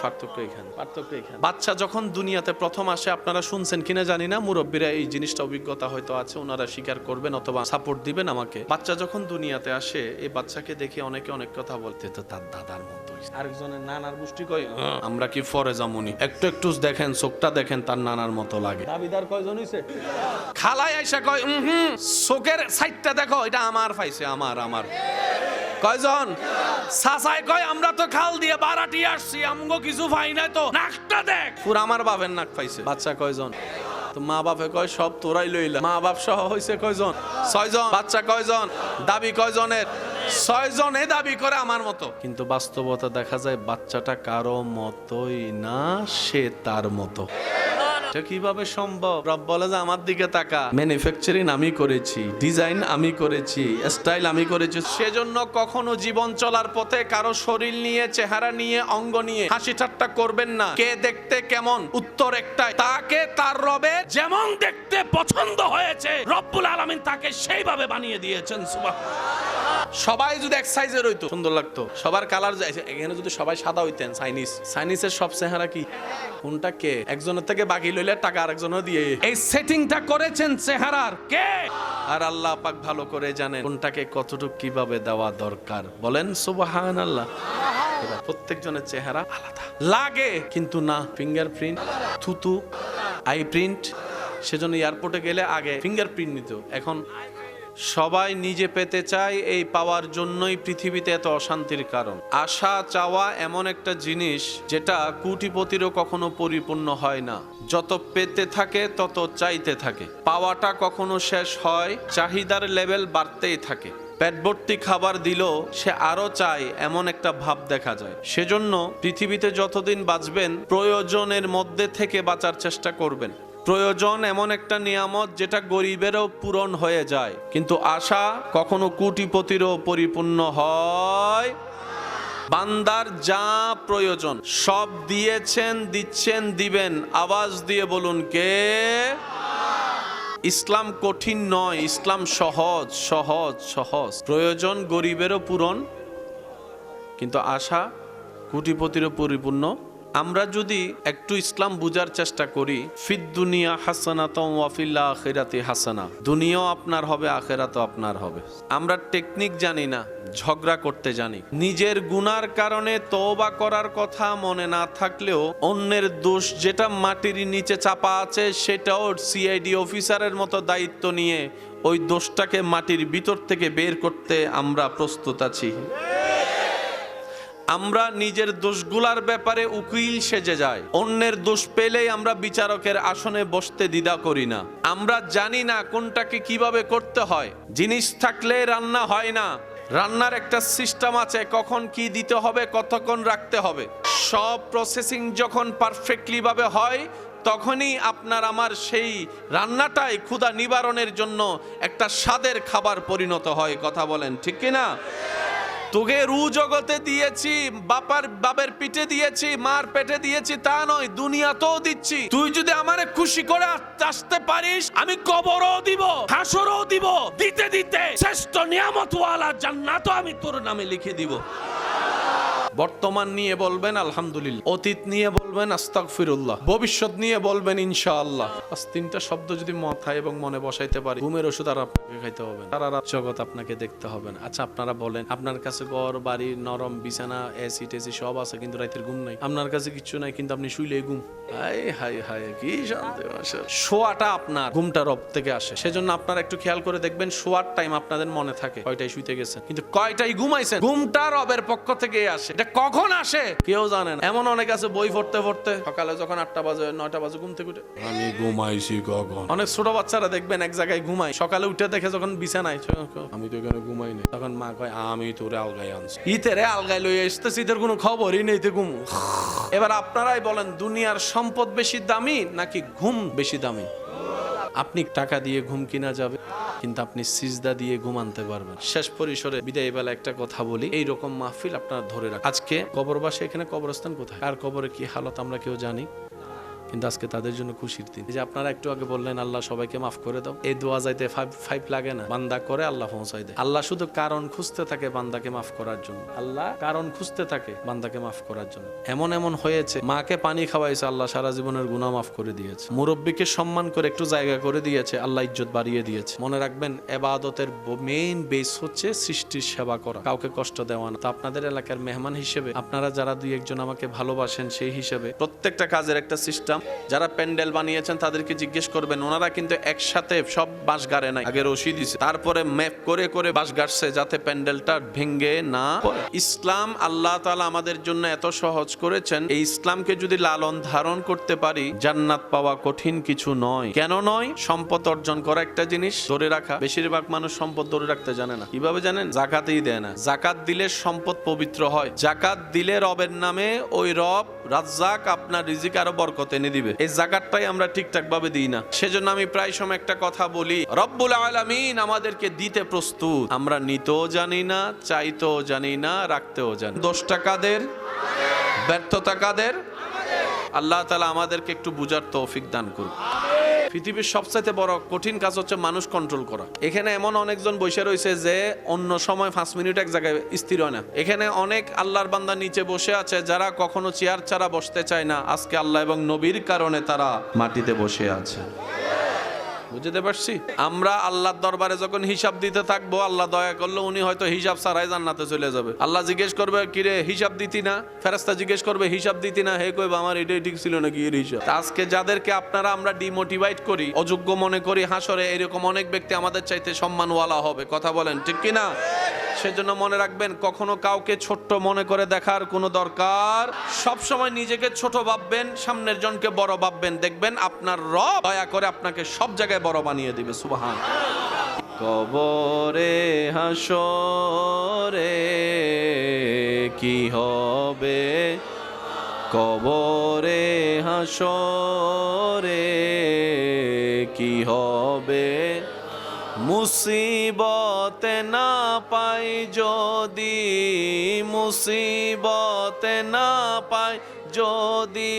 S1: পার্থক্য এখানে। বাচ্চা যখন দুনিয়াতে প্রথম আসে, আপনারা শুনছেন কিনা জানি না, মুরব্বীরা এই জিনিসটা অভিজ্ঞতা হয়তো আছে, ওনারা স্বীকার করবেন অথবা সাপোর্ট দিবেন আমাকে। বাচ্চা যখন দুনিয়াতে আসে, এই বাচ্চাকে দেখে অনেকে অনেক কথা বলতে, তো তার দাদার মতো। আরেকজনের নানার গোষ্ঠী কয়, আমরা কি ফরে জামুনি, একটু দেখেন, চোখটা দেখেন, তার নানার মতো লাগে। দাবিদার কয়জন হইছে? খালাই আইসা কয়, চোখের সাইডটা দেখো, এটা আমার পাইছে, আমার কয়জন? সাসাই কয়, আমরা তো খাল দিয়ে বারাটি আসছি, আমগো কিছু পাই নাই, তো নাকটা দেখ, পুরো আমার বাপের নাক পাইছে। বাচ্চা কয়জন? তো মা বাপে কয়, সব তোরাই লইলা। মা বাপ সহ হইছে কয়জন? 6 জন। বাচ্চা কয়জন? দাবি কয়জনের? 6 জনে দাবি করে আমার মতো, কিন্তু বাস্তবতা দেখা যায় বাচ্চাটা কারো মতোই না, সে তার মতো। এটা কিভাবে সম্ভব? রব বলে যে আমার দিকে তাকা, ম্যানুফ্যাকচারিং আমি করেছি, ডিজাইন আমি করেছি, স্টাইল আমি করেছি। সেজন্য কখনো জীবন চলার পথে কারো শরীর নিয়ে, চেহারা নিয়ে, অঙ্গ নিয়ে হাসি ঠাট্টা করবেন না। কে দেখতে কেমন, উত্তর একটাই, তাকে তার রবের যেমন দেখতে পছন্দ হয়েছে রব্বুল আলামিন তাকে সেইভাবে বানিয়ে দিয়েছেন। সুবহানাল্লাহ। সবাই যদি এক সাইজের হইতো সুন্দর লাগতো, সবার কালার যাইছে। এখানে যদি সবাই সাদা হইতেন, চাইনিজের সব চেহারা কি? কোনটা কে? একজনের থেকে বাকি লইলে টাকা আরেকজনও দিয়ে এই সেটিংটা করেছেন চেহারার কে? আর আল্লাহ পাক ভালো করে জানেন কোনটাকে কতটুকু কিভাবে দেওয়া দরকার। বলেন সুবহানাল্লাহ। প্রত্যেকজনের চেহারা আলাদা লাগে, কিন্তু না ফিঙ্গারপ্রিন্ট, থুতু, আই প্রিন্ট। সেজন্য এয়ারপোর্টে গেলে আগে ফিঙ্গারপ্রিন্ট নিত, এখন সবাই নিজে পেতে চায়। এই পাওয়ার জন্যই পৃথিবীতে এত অশান্তির কারণ। আশা চাওয়া এমন একটা জিনিস যেটা কোটিপতিরও কখনো পরিপূর্ণ হয় না। যত পেতে থাকে তত চাইতে থাকে, পাওয়াটা কখনো শেষ হয়, চাহিদার লেভেল বাড়তেই থাকে। পেট ভর্তি খাবার দিলেও সে আরো চায়, এমন একটা ভাব দেখা যায়। সেজন্য পৃথিবীতে যতদিন বাঁচবেন প্রয়োজনের মধ্যে থেকে বাঁচার চেষ্টা করবেন। প্রয়োজন এমন একটা নিয়ামত যেটা গরিবেরও পূরণ হয়ে যায়, কিন্তু আশা কখনো কোটিপতিরও পরিপূর্ণ হয়। বান্দার যা প্রয়োজন সব দিয়েছেন, দিচ্ছেন, দিবেন। আওয়াজ দিয়ে বলুন কে? ইসলাম কঠিন নয়, ইসলাম সহজ সহজ সহজ। প্রয়োজন গরিবেরও পূরণ, কিন্তু আশা কোটিপতিরও পরিপূর্ণ। আমরা যদি একটু ইসলাম বুঝার চেষ্টা করি, ফিদ দুনিয়া হাসানাতুম ওয়া ফিল আখিরাতি হাসানা, দুনিয়াও আপনার হবে, আখিরাতও আপনার হবে। আমরা টেকনিক জানি না, ঝগড়া করতে জানি। নিজের গুনার কারণে তওবা করার কথা মনে না থাকলেও অন্যের দোষ যেটা মাটির নিচে চাপা আছে সেটাও সিআইডি অফিসারের মতো দায়িত্ব নিয়ে ওই দোষটাকে মাটির ভিতর থেকে বের করতে আমরা প্রস্তুত আছি। আমরা নিজের দোষগুলার ব্যাপারে উকিল সেজে যাই, অন্যের দোষ পেলেই আমরা বিচারকের আসনে বসতে দ্বিধা করি না। আমরা জানি না কোনটাকে কিভাবে করতে হয়। জিনিস থাকলে রান্না হয় না, রান্নার একটা সিস্টেম আছে, কখন কি দিতে হবে, কতক্ষণ রাখতে হবে। সব প্রসেসিং যখন পারফেক্টলি ভাবে হয় তখনই আপনার আমার সেই রান্নাটাই ক্ষুধা নিবারণের জন্য একটা স্বাদের খাবার পরিণত হয়। কথা বলেন ঠিক কিনা? তোকে রু জগতে দিয়েছি, বাপের পিঠে দিয়েছি, মার পেটে দিয়েছি তা নয়, দুনিয়াতেও দিচ্ছি। তুই যদি আমারে খুশি করে আসতে পারিস, আমি কবরও দিব, হাসরও দিব, দিতে দিতে শ্রেষ্ঠ নিয়ামতওয়ালা জান্নাতও আমি তোর নামে লিখে দিব। বর্তমান নিয়ে বলবেন আলহামদুলিল্লাহ, অতীত নিয়ে বলবেন আস্তাগফিরুল্লাহ, ভবিষ্যৎ নিয়ে বলবেন ইনশাআল্লাহ। আজ তিনটা শব্দ যদি মাথায় এবং মনে বসাইতে পারি, ঘুমের ওষুধ আর আপনাকে খাইতে হবে না, সারা রাত জগৎ আপনাকে দেখতে হবে না। আচ্ছা আপনারা বলেন, আপনার কাছে ঘর বাড়ি, নরম বিছানা, এসি টেসি সব আছে, কিন্তু রাতের ঘুম নাই। আপনার কাছে কিচ্ছু নাই, কিন্তু আপনি শুইলেই ঘুম। হায় হায় হায়, কি শান্তি। শোয়াটা আপনার, ঘুমটা রব থেকে আসে। সেজন্য আপনারা একটু খেয়াল করে দেখবেন, শোয়ার টাইম আপনাদের মনে থাকে কয়টায় শুইতে গেছেন, কিন্তু কয়টায় ঘুমাইছেন। ঘুমটা রবের পক্ষ থেকে আসে। এটা কখন আসে কেউ জানে না। এমন অনেক আছে বই পড়তে পড়তে সকালে যখন 8টা বাজে 9টা বাজে ঘুম থেকে উঠে, আমি ঘুমাইছি কখন। অনেক ছোট বাচ্চারা দেখবেন এক জায়গায় ঘুমায়, সকালে উঠে দেখে যখন বিছানায়, আমি তো এখানে ঘুমাই নাই, তখন মা কয় আমি তোরে আলগায় আনছি। ইতেরে আলগায় লই আসতেছি, ইতের কোনো খবরই নেই, তো ঘুম। এবার আপনারাই বলেন, দুনিয়ার সম্পদ বেশি দামি নাকি ঘুম বেশি দামি? আপনি টাকা দিয়ে ঘুম কিনা যাবে, কিন্তু আপনি সিজদা দিয়ে ঘুম আনতে পারবেন। শেষ পরিসরে বিদায় বেলা একটা কথা বলি, এইরকম মাহফিল আপনারা ধরে রাখেন। আজকে কবরবাসী, এখানে কবরস্থান কোথায়, আর কবরে কি হালত আমরা কেউ জানি, কিন্তু আজকে তাদের জন্য খুশির দিন। যে আপনারা একটু আগে বললেন আল্লাহ সবাইকে মাফ করে দাও, এই দোয়া যাইতে ফাইভ লাগে না, বান্দা করে আল্লাহ পৌঁছাই দেয়। আল্লাহ শুধু কারণ খুঁজতে থাকে বান্দাকে মাফ করার জন্য, আল্লাহ কারণ খুঁজতে থাকে বান্দাকে মাফ করার জন্য। এমন এমন হয়েছে, মাকে পানি খাওয়াইছে, আল্লাহ সারা জীবনের গুনাহ মাফ করে দিয়েছে। মুরব্বীকে সম্মান করে একটু জায়গা করে দিয়েছে, আল্লাহ ইজ্জত বাড়িয়ে দিয়েছে। মনে রাখবেন, ইবাদতের মেইন বেস হচ্ছে সৃষ্টির সেবা করা, কাউকে কষ্ট দেওয়া না। তো আপনাদের এলাকার মেহমান হিসেবে, আপনারা যারা দুই একজন আমাকে ভালোবাসেন সেই হিসেবে, প্রত্যেকটা কাজের একটা সিস্টেম। যারা প্যান্ডেল বানিয়েছেন তাদেরকে জিজ্ঞেস করবেন, ওনারা কিন্তু একসাথে সব বাঁশ গাড়ে নাই, আগে রশি দিছে, তারপরে ম্যাপ করে করে বাঁশ গাড়ছে যাতে প্যান্ডেলটা ভেঙে না পড়ে। ইসলাম আল্লাহ তাআলা আমাদের জন্য এত সহজ করেছেন, এই ইসলামকে যদি লালন ধারণ করতে পারি, জান্নাত পাওয়া কঠিন কিছু নয়। কেন নয়? সম্পদ অর্জন করা একটা জিনিস, ধরে রাখা। বেশিরভাগ মানুষ সম্পদ ধরে রাখতে জানে না। কিভাবে জানেন? জাকাতই দেয় না। জাকাত দিলে সম্পদ পবিত্র হয়। জাকাত দিলে রবের নামে ওই রব রাজ্জাক আপনার রিজিক আরো বরকত এনে দিবে। এই জাকাতটাই আমরা ঠিকঠাক ভাবে দিই না। সেজন্য আমি প্রায় সময় একটা কথা বলি, রব্বুল আলামিন আমাদেরকে দিতে প্রস্তুত, আমরা নিতেও জানি না, চাইতেও জানি না, রাখতেও জানি। দোষটা কাদের? ব্যর্থতা কাদের? আল্লাহ তাআলা আমাদেরকে একটু বুঝার তৌফিক দান করুন। পৃথিবীর সবচাইতে বড় কঠিন কাজ হচ্ছে মানুষ কন্ট্রোল করা। এখানে এমন অনেকজন বসে রয়েছে যে অন্য সময় 5 মিনিট এক জায়গায় স্থির হয় না। এখানে অনেক আল্লাহর বান্দা নিচে বসে আছে যারা কখনো চেয়ার ছাড়া বসতে চায় না, আজকে আল্লাহ এবং নবীর কারণে তারা মাটিতে বসে আছে। বুঝতে পারছি? আমরা আল্লাহর দরবারে যখন হিসাব দিতে থাকবো, আল্লাহ দয়া করলে উনি হয়তো হিসাব ছাড়াই জান্নাতে চলে যাবে। আল্লাহ জিজ্ঞেস করবে, কিরে হিসাব দিতি না? ফেরেশতা জিজ্ঞেস করবে, হিসাব দিতি না? হে কইবে, আমার এটাই ঠিক ছিল নাকি এর হিসাব। আজকে যাদেরকে আপনারা আমরা ডিমোটিভেট করি, অযোগ্য মনে করি, হাসরে এরকম অনেক ব্যক্তি আমাদের চাইতে সম্মানওয়ালা হবে। কথা বলেন ঠিক কিনা? সেজন্য মনে রাখবেন, কখনো কাউকে ছোট্ট মনে করে দেখার কোনো দরকার। সব সময় নিজেকে ছোট ভাববেন, সামনের জনকে বড় ভাববেন, দেখবেন আপনার রব দয়া করে আপনাকে সব জায়গায় বড় বানিয়ে দিবে। সুবহান। কবরে হাসরে কি হবে, কবরে হাসরে কি হবে, মুসিবতে না পাই যদি, মুসিবতে না পাই যদি,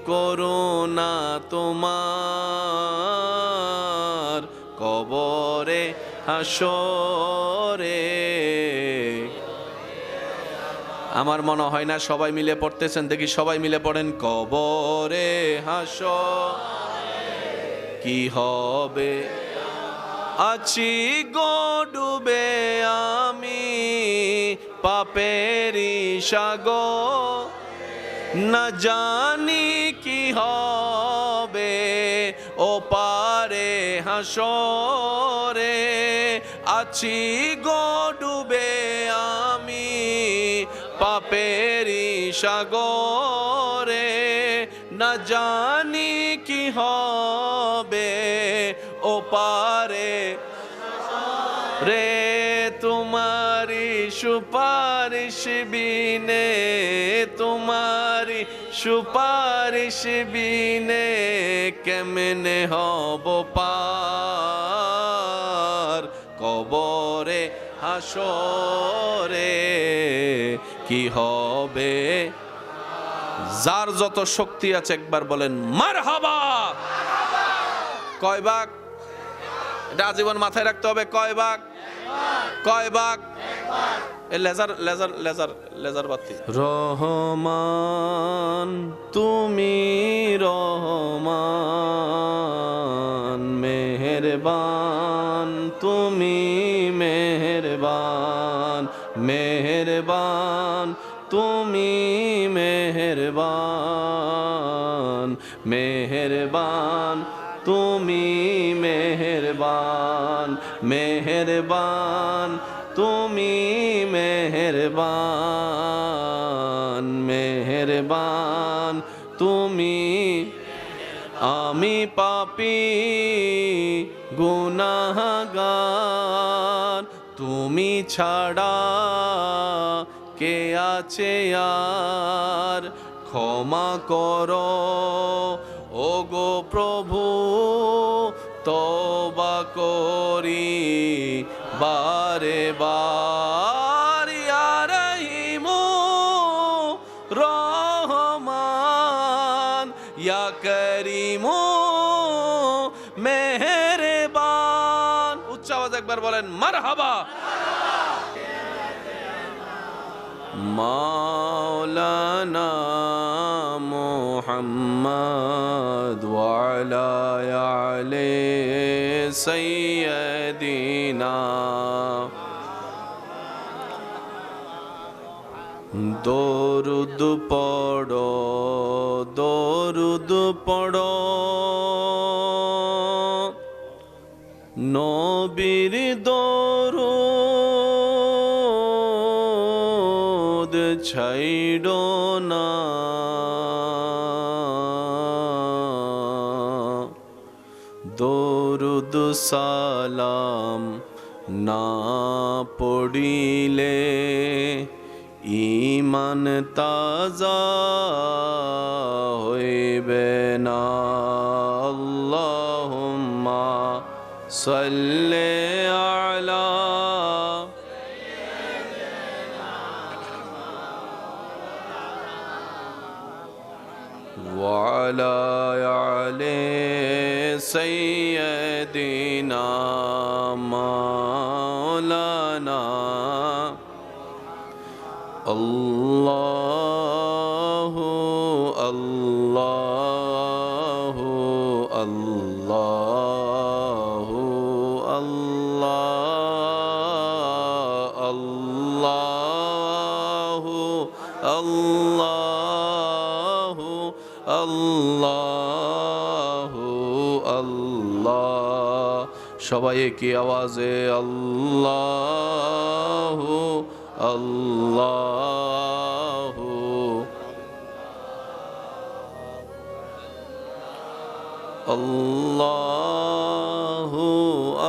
S1: করুণা তোমার কবরে হাসরে। আমার মনে হয় না সবাই মিলে পড়তেছেন, দেখি সবাই মিলে পড়েন। কবরে হাসরে কি হবে, আছি গো ডুবে আমি পাপেরি সাগর, না জানি কি হবে ও পারে হাসরে। আছি গো ডুবে আমি পাপেরি সাগরে, না জানি কি হবে ও পারে রে। তোমারি সুপারিশ বিনে, তোমারি সুপারিশ বিনে কেমনে হব পার কবরে হাসরে কি হবে। যার যত শক্তি আছে একবার বলেন মারহাবা। কয় ভাগ? এটা আজীবন মাথায় রাখতে হবে। কয় ভাগ? কয় ভাগ? লেজার লেজার লেজার লেজার বাতি। রহমান তুমি রহমান, মেহেরবান তুমি মেহেরবান, মেহেরবান তুমি মেহেরবান, মেহেরবান তুমি মেহেরবান, মেহেরবান তুমি মেহেরবান, মেহেরবান তুমি। আমি পাপী গুনাহগার, তুমি ছাড়া কে আছে আর, ক্ষমা করো ও গো প্রভু, তওবা করি বারে বার। ইয়া রহিমু রহমান, ইয়া করিমু মেহেরবান। উচ্চ আওয়াজ একবার বলেন মারহাবা। মাওলানা মুহাম্মদ ওয়া আলা আলি সাইয়্যিদিনা। দরুদ পড়ো, দরুদ পড়ো নবীর দরুদ ছাইড়ো না। দরুদ সালাম না পড়িলে ঈমান তাজা হইবে না। আল্লাহুম্মা সাল্লি আলা ওয়া আলা আলি সাইয়্যিদিনা মাওলানা। আল্লাহু আল্লাহু আল্লাহু আল্লাহ, আল্লাহু আল্লাহু আল্লাহু আল্লাহ। সবাই কি আওয়াজে আল্লাহু আল্লাহু আল্লাহু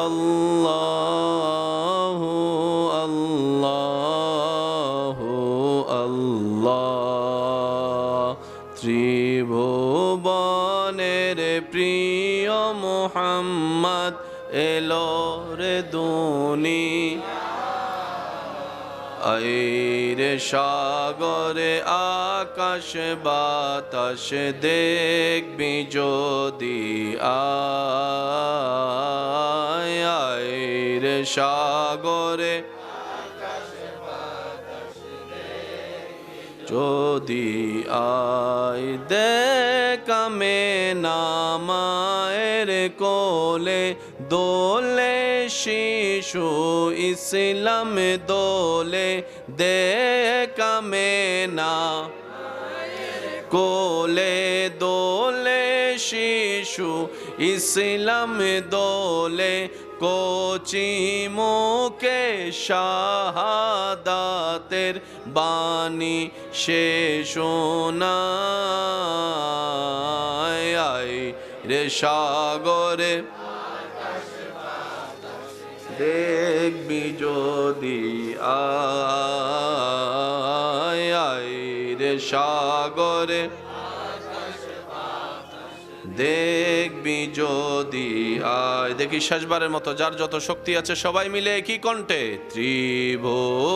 S1: আল্লাহু আল্লাহু আল্লাহ। ত্রিভুবনের প্রিয় মুহাম্মদ এলো রে দুনিয়া আইরে সাগরে আকাশ বাতাস দেখবি যদি আইরে সাগরে যদি আয় দেখামে নামায়ের কোলে দোলে শিশু ইসলাম দোলে দেখামে না কোলে দোলে শিশু ইসলাম দোলে কোচি মুখে শাহাদাতের বাণী সে শোনায় রে সাগরে দেখবি যদি আয় রে সাগরে দেখবি যদি আয়। দেখি শেষবারের মতো যার যত শক্তি আছে সবাই মিলে কি কণ্ঠে ত্রিভুবনের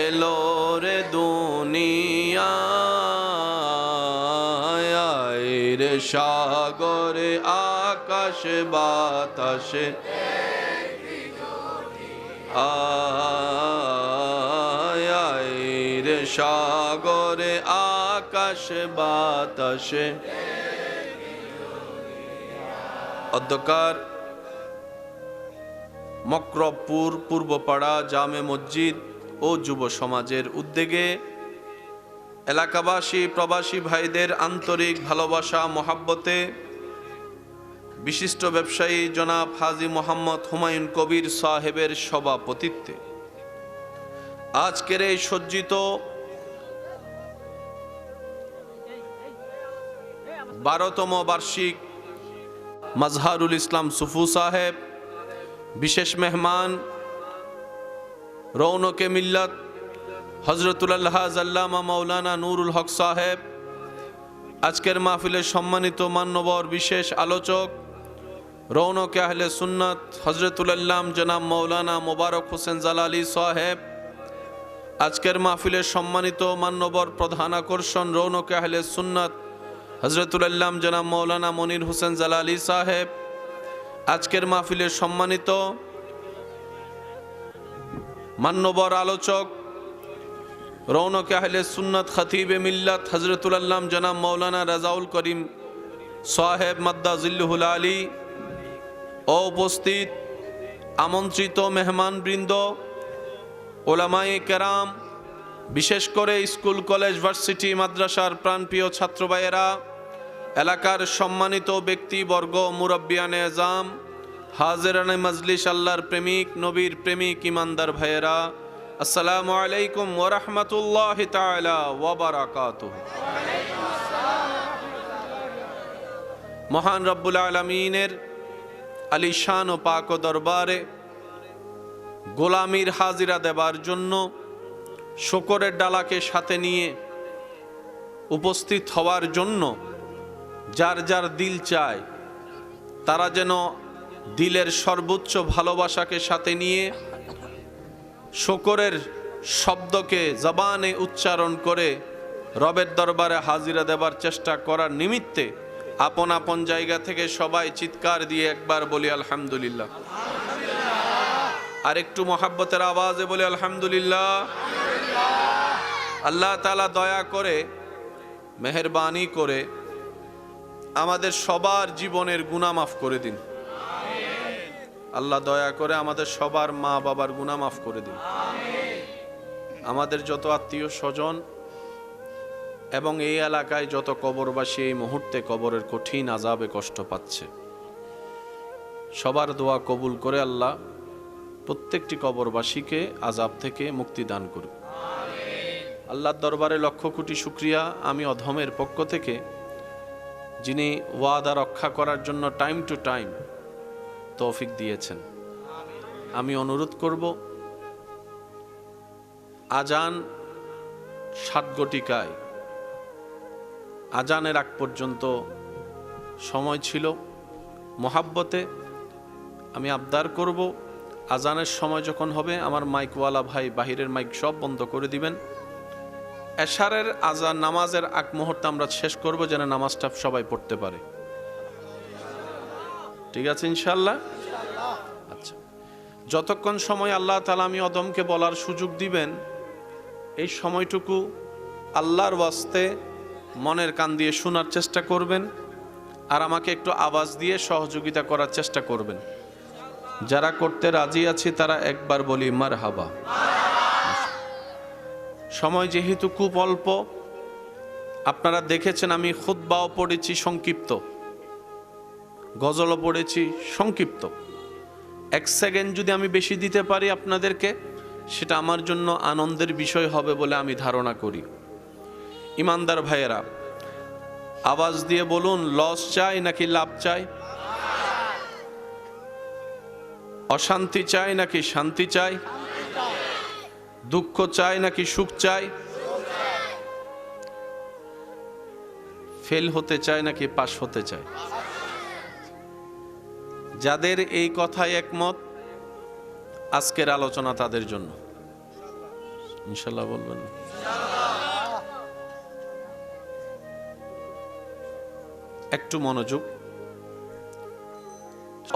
S1: এলো রে দুনিয়া রে সাগরে আকাশ বাতাসে রে সাগরে আকাশ বাতাসে। অধ্যকার মক্রবপুর পূর্বপাড়া জামে মসজিদ ও যুব সমাজের উদ্যোগে এলাকাবাসী প্রবাসী ভাইদের আন্তরিক ভালোবাসা মহাব্বতে বিশিষ্ট ব্যবসায়ী জনাব হাজী মোহাম্মদ হুমায়ুন কবির সাহেবের সভাপতিত্বে আজকের এই সজ্জিত 12তম বার্ষিক মাজহারুল ইসলাম সুফু সাহেব, বিশেষ মেহমান রৌনকে মিল্লাত হযরতুল্লাহ আল্লামা মাওলানা নুরুল হক সাহেব, আজকের মাহফিলের সম্মানিত মান্যবর বিশেষ আলোচক রৌনকে আহলে সুন্নাত হযরতুল্লাহ জনাব মাওলানা মোবারক হোসেন জালালি সাহেব, আজকের মাহফিলের সম্মানিত মান্যবর প্রধান আকর্ষণ রৌনকে আহলে সুন্নাত হযরতুল্লাহ জনাব মাওলানা মনির হোসেন জালালি সাহেব, আজকের মাহফিলের সম্মানিত মান্যবর আলোচক রৌনকে আহলে সুন্নাত খতিবে মিল্লাত হযরতুল্লাহ জনাব মাওলানা রাজাউল করিম সাহেব মাদ্দা জিল্লুহুল আলী ও উপস্থিত আমন্ত্রিত মেহমানবৃন্দ, ওলামায়ে কেরাম, বিশেষ করে স্কুল কলেজ ভার্সিটি মাদ্রাসার প্রাণপ্রিয় ছাত্র ভাইয়েরা, এলাকার সম্মানিত ব্যক্তিবর্গ, মুরব্বিয়ানে আজম, হাজিরানে মজলিস, আল্লাহর প্রেমিক নবীর প্রেমিক ইমানদার ভাইয়েরা, আসসালামু আলাইকুম ওয়া রাহমাতুল্লাহি তাআলা ওয়া বারাকাতুহু। মহান রব্বুল আলামিনের আলিশান ও পাক ও দরবারে গোলামির হাজিরা দেবার জন্য শুকরের ডালাকে সাথে নিয়ে উপস্থিত হওয়ার জন্য যার যার দিল চায় তারা যেন দিলের সর্বোচ্চ ভালোবাসাকে সাথে নিয়ে শুকরের শব্দকে জবানে উচ্চারণ করে রবের দরবারে হাজিরা দেবার চেষ্টা করার নিমিত্তে আপন আপন জায়গা থেকে সবাই চিৎকার দিয়ে একবার বলি আলহামদুলিল্লাহ। আর একটু মোহাব্বতের আওয়াজে বলি আলহামদুলিল্লাহ। আল্লাহ তাআলা দয়া করে মেহেরবানি করে আমাদের সবার জীবনের গুনাহ মাফ করে দিন। আল্লাহ দয়া করে আমাদের সবার মা বাবার গুনাহ মাফ করে দিন। আমাদের যত আত্মীয় স্বজন এবং এই এলাকায় যত কবরবাসী এই মুহূর্তে কবরের কঠিন আযাবে কষ্ট পাচ্ছে, সবার দোয়া কবুল করে আল্লাহ প্রত্যেকটি কবরবাসীকে আযাব থেকে মুক্তি দান করুন। আল্লাহর দরবারে লক্ষ কোটি শুকরিয়া আমি অধমের পক্ষ থেকে, যিনি ওয়াদা রক্ষা করার জন্য টাইম টু টাইম তৌফিক দিয়েছেন। আমি অনুরোধ করব আজান 7 ঘটিকায় আজানের আগ পর্যন্ত সময় ছিল, মোহাব্বতে আমি আবদার করব, আজানের সময় যখন হবে আমার মাইকওয়ালা ভাই বাহিরের মাইক সব বন্ধ করে দিবেন। এশারের আজান নামাজের আগ মুহূর্তে আমরা শেষ করব, যেন নামাজটা সবাই পড়তে পারে। ঠিক আছে ইনশাআল্লাহ? আচ্ছা, যতক্ষণ সময় আল্লাহ তাআলা আমি অদমকে বলার সুযোগ দিবেন, এই সময়টুকু আল্লাহর ওয়াস্তে মনের কান দিয়ে শোনার চেষ্টা করবেন, আর আমাকে একটু আওয়াজ দিয়ে সহযোগিতা করার চেষ্টা করবেন। যারা করতে রাজি আছি তারা একবার বলি মারহাবা। সময় যেহেতু খুব অল্প, আপনারা দেখেছেন আমি খুতবাও পড়েছি সংক্ষিপ্ত, গজলও পড়েছি সংক্ষিপ্ত। 1 সেকেন্ড যদি আমি বেশি দিতে পারি আপনাদেরকে, সেটা আমার জন্য আনন্দের বিষয় হবে বলে আমি ধারণা করি। ইমানদার ভাইয়েরা, আওয়াজ দিয়ে বলুন, লস চাই নাকি লাভ চাই? অশান্তি চাই নাকি শান্তি চাই? দুঃখ চাই নাকি সুখ চাই? ফেল হতে চাই নাকি পাস হতে চাই? যাদের এই কথায় একমত, আজকের আলোচনা তাদের জন্য। ইনশাআল্লাহ বলবেন? একটু মনোযোগ।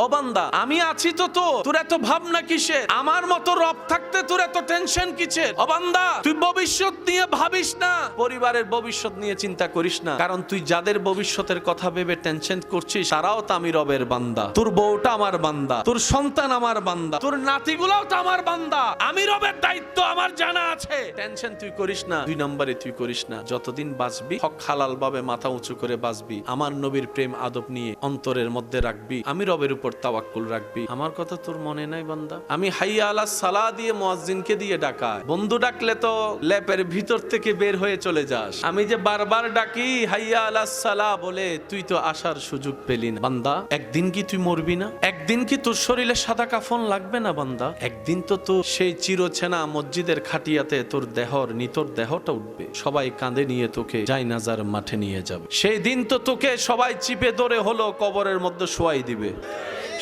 S1: ও বান্দা, আমি আছি তো, তোর এত ভাবনা কিসের? আমার মতো রব থাকতে তোর এত টেনশন কিসের? ও বান্দা, তুই ভবিষ্যৎ নিয়ে ভাবিস না, পরিবারের ভবিষ্যৎ নিয়ে চিন্তা করিস না, কারণ তুই যাদের ভবিষ্যতের কথা ভেবে টেনশন করছিস তারাও তো আমি রবের বান্দা। তোর বউটা আমার বান্দা, তোর সন্তান আমার বান্দা, তোর নাতিগুলাও তো আমার বান্দা। আমি রবের দায়িত্ব আমার জানা আছে। টেনশন তুই করিস না, 2 নম্বরে তুই করিস না। যতদিন বাঁচবি হক হালাল ভাবে মাথা উঁচু করে বাঁচবি, আমার নবীর প্রেম আদব নিয়ে অন্তরের মধ্যে রাখবি, আমি রবের উপর তাওয়াক্কুল রাখবি। আমার কথা তোর মনে নাই বান্দা? আমি হাইয়া আলাস সালাহ দিয়ে মুয়াজ্জিনকে দিয়ে ডাকাই। বন্ধু ডাকলে তো ল্যাপের ভিতর থেকে বের হয়ে চলে যাস। আমি যে বারবার ডাকি হাইয়া আলাস সালাহ বলে, তুই তো আসার সুযোগ পেলি না। বান্দা, একদিন কি তুই মরবি না? একদিন কি তোর শরীরে সাদা কাফন লাগবে না বান্দা? একদিন তো তোর সেই চিরচেনা মসজিদের খাটিয়াতে তোর নিতর দেহটা উঠবে, সবাই কাঁধে নিয়ে তোকে জায়নাজার মাঠে নিয়ে যাবে। সেই দিন তো তোকে সবাই চিপে ধরে হলো কবরের মধ্যে শোয়াই দিবে।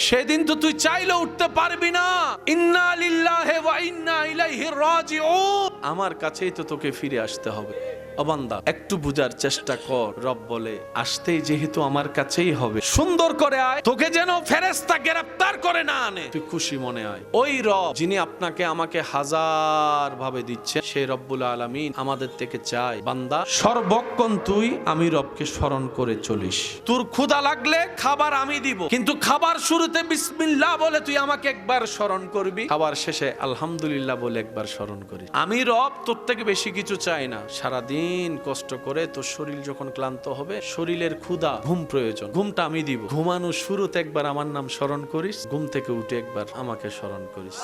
S1: সেদিন তো তুই চাইলেও উঠতে পারবি না। ইন্না লিল্লাহি ওয়া ইন্না ইলাইহি রাজিউন, আমার কাছেই তো তোকে ফিরে আসতে হবে। ও বান্দা, একটু বুঝার চেষ্টা কর। রব বলে, আসতেই যেহেতু আমার কাছেই হবে, সুন্দর করে আয়, তোকে যেন ফেরেশতা গ্রেফতার করে না আনে। তুই খুশি মনে আয়। ওই রব যিনি আপনাকে আমাকে হাজার ভাবে দিচ্ছে, সেই রব্বুল আলামিন আমাদের থেকে চায়, বান্দা সর্বক্ষণ তুই আমি রবকে স্মরণ করে চলিস। তোর ক্ষুধা লাগলে খাবার আমি দিব, কিন্তু খাবার শুরুতে বিসমিল্লাহ বলে তুই আমাকে একবার স্মরণ করবি, খাবার শেষে আলহামদুলিল্লাহ বলে একবার স্মরণ করিস। আমি রব তোর থেকে বেশি কিছু চাই না। সারাদিন কষ্ট করে তোর শরীর যখন ক্লান্ত হবে, শরীরের ক্ষুধা, ঘুম প্রয়োজন, ঘুমটা আমি দিব। ঘুমানোর শুরুতে একবার আমার নাম স্মরণ করিস, ঘুম থেকে উঠে একবার আমাকে স্মরণ করিস।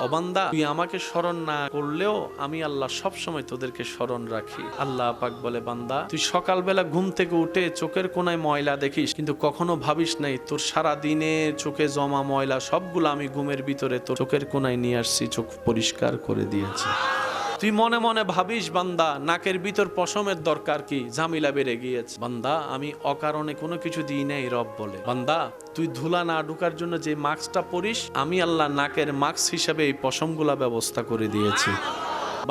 S1: ও বান্দা, তুই আমাকে স্মরণ না করলেও আমি আল্লাহ সব সময় তোদেরকে স্মরণ রাখি। আল্লাহ পাক বলে, বান্দা তুই সকালবেলা ঘুম থেকে উঠে চোখের কোনায় ময়লা দেখিস, কিন্তু কখনো ভাবিস নাই তোর সারা দিনের চোখে জমা ময়লা সবগুলো আমি ঘুমের ভিতরে তোর চোখের কোনায় নিয়ে আসছি, চোখ পরিষ্কার করে দিয়েছি। তুই মনে মনে ভাবিস, বান্দা নাকের ভিতর পশমের দরকার কি, ঝামেলা বেড়ে গিয়েছে। বান্দা, আমি অকারণে কোনো কিছু দিই নাই। রব বলে, বান্দা তুই ধুলা না ঢুকার জন্য যে মাস্কটা পরিস, আমি আল্লাহ নাকের মাস্ক হিসাবে এই পশমগুলা ব্যবস্থা করে দিয়েছি।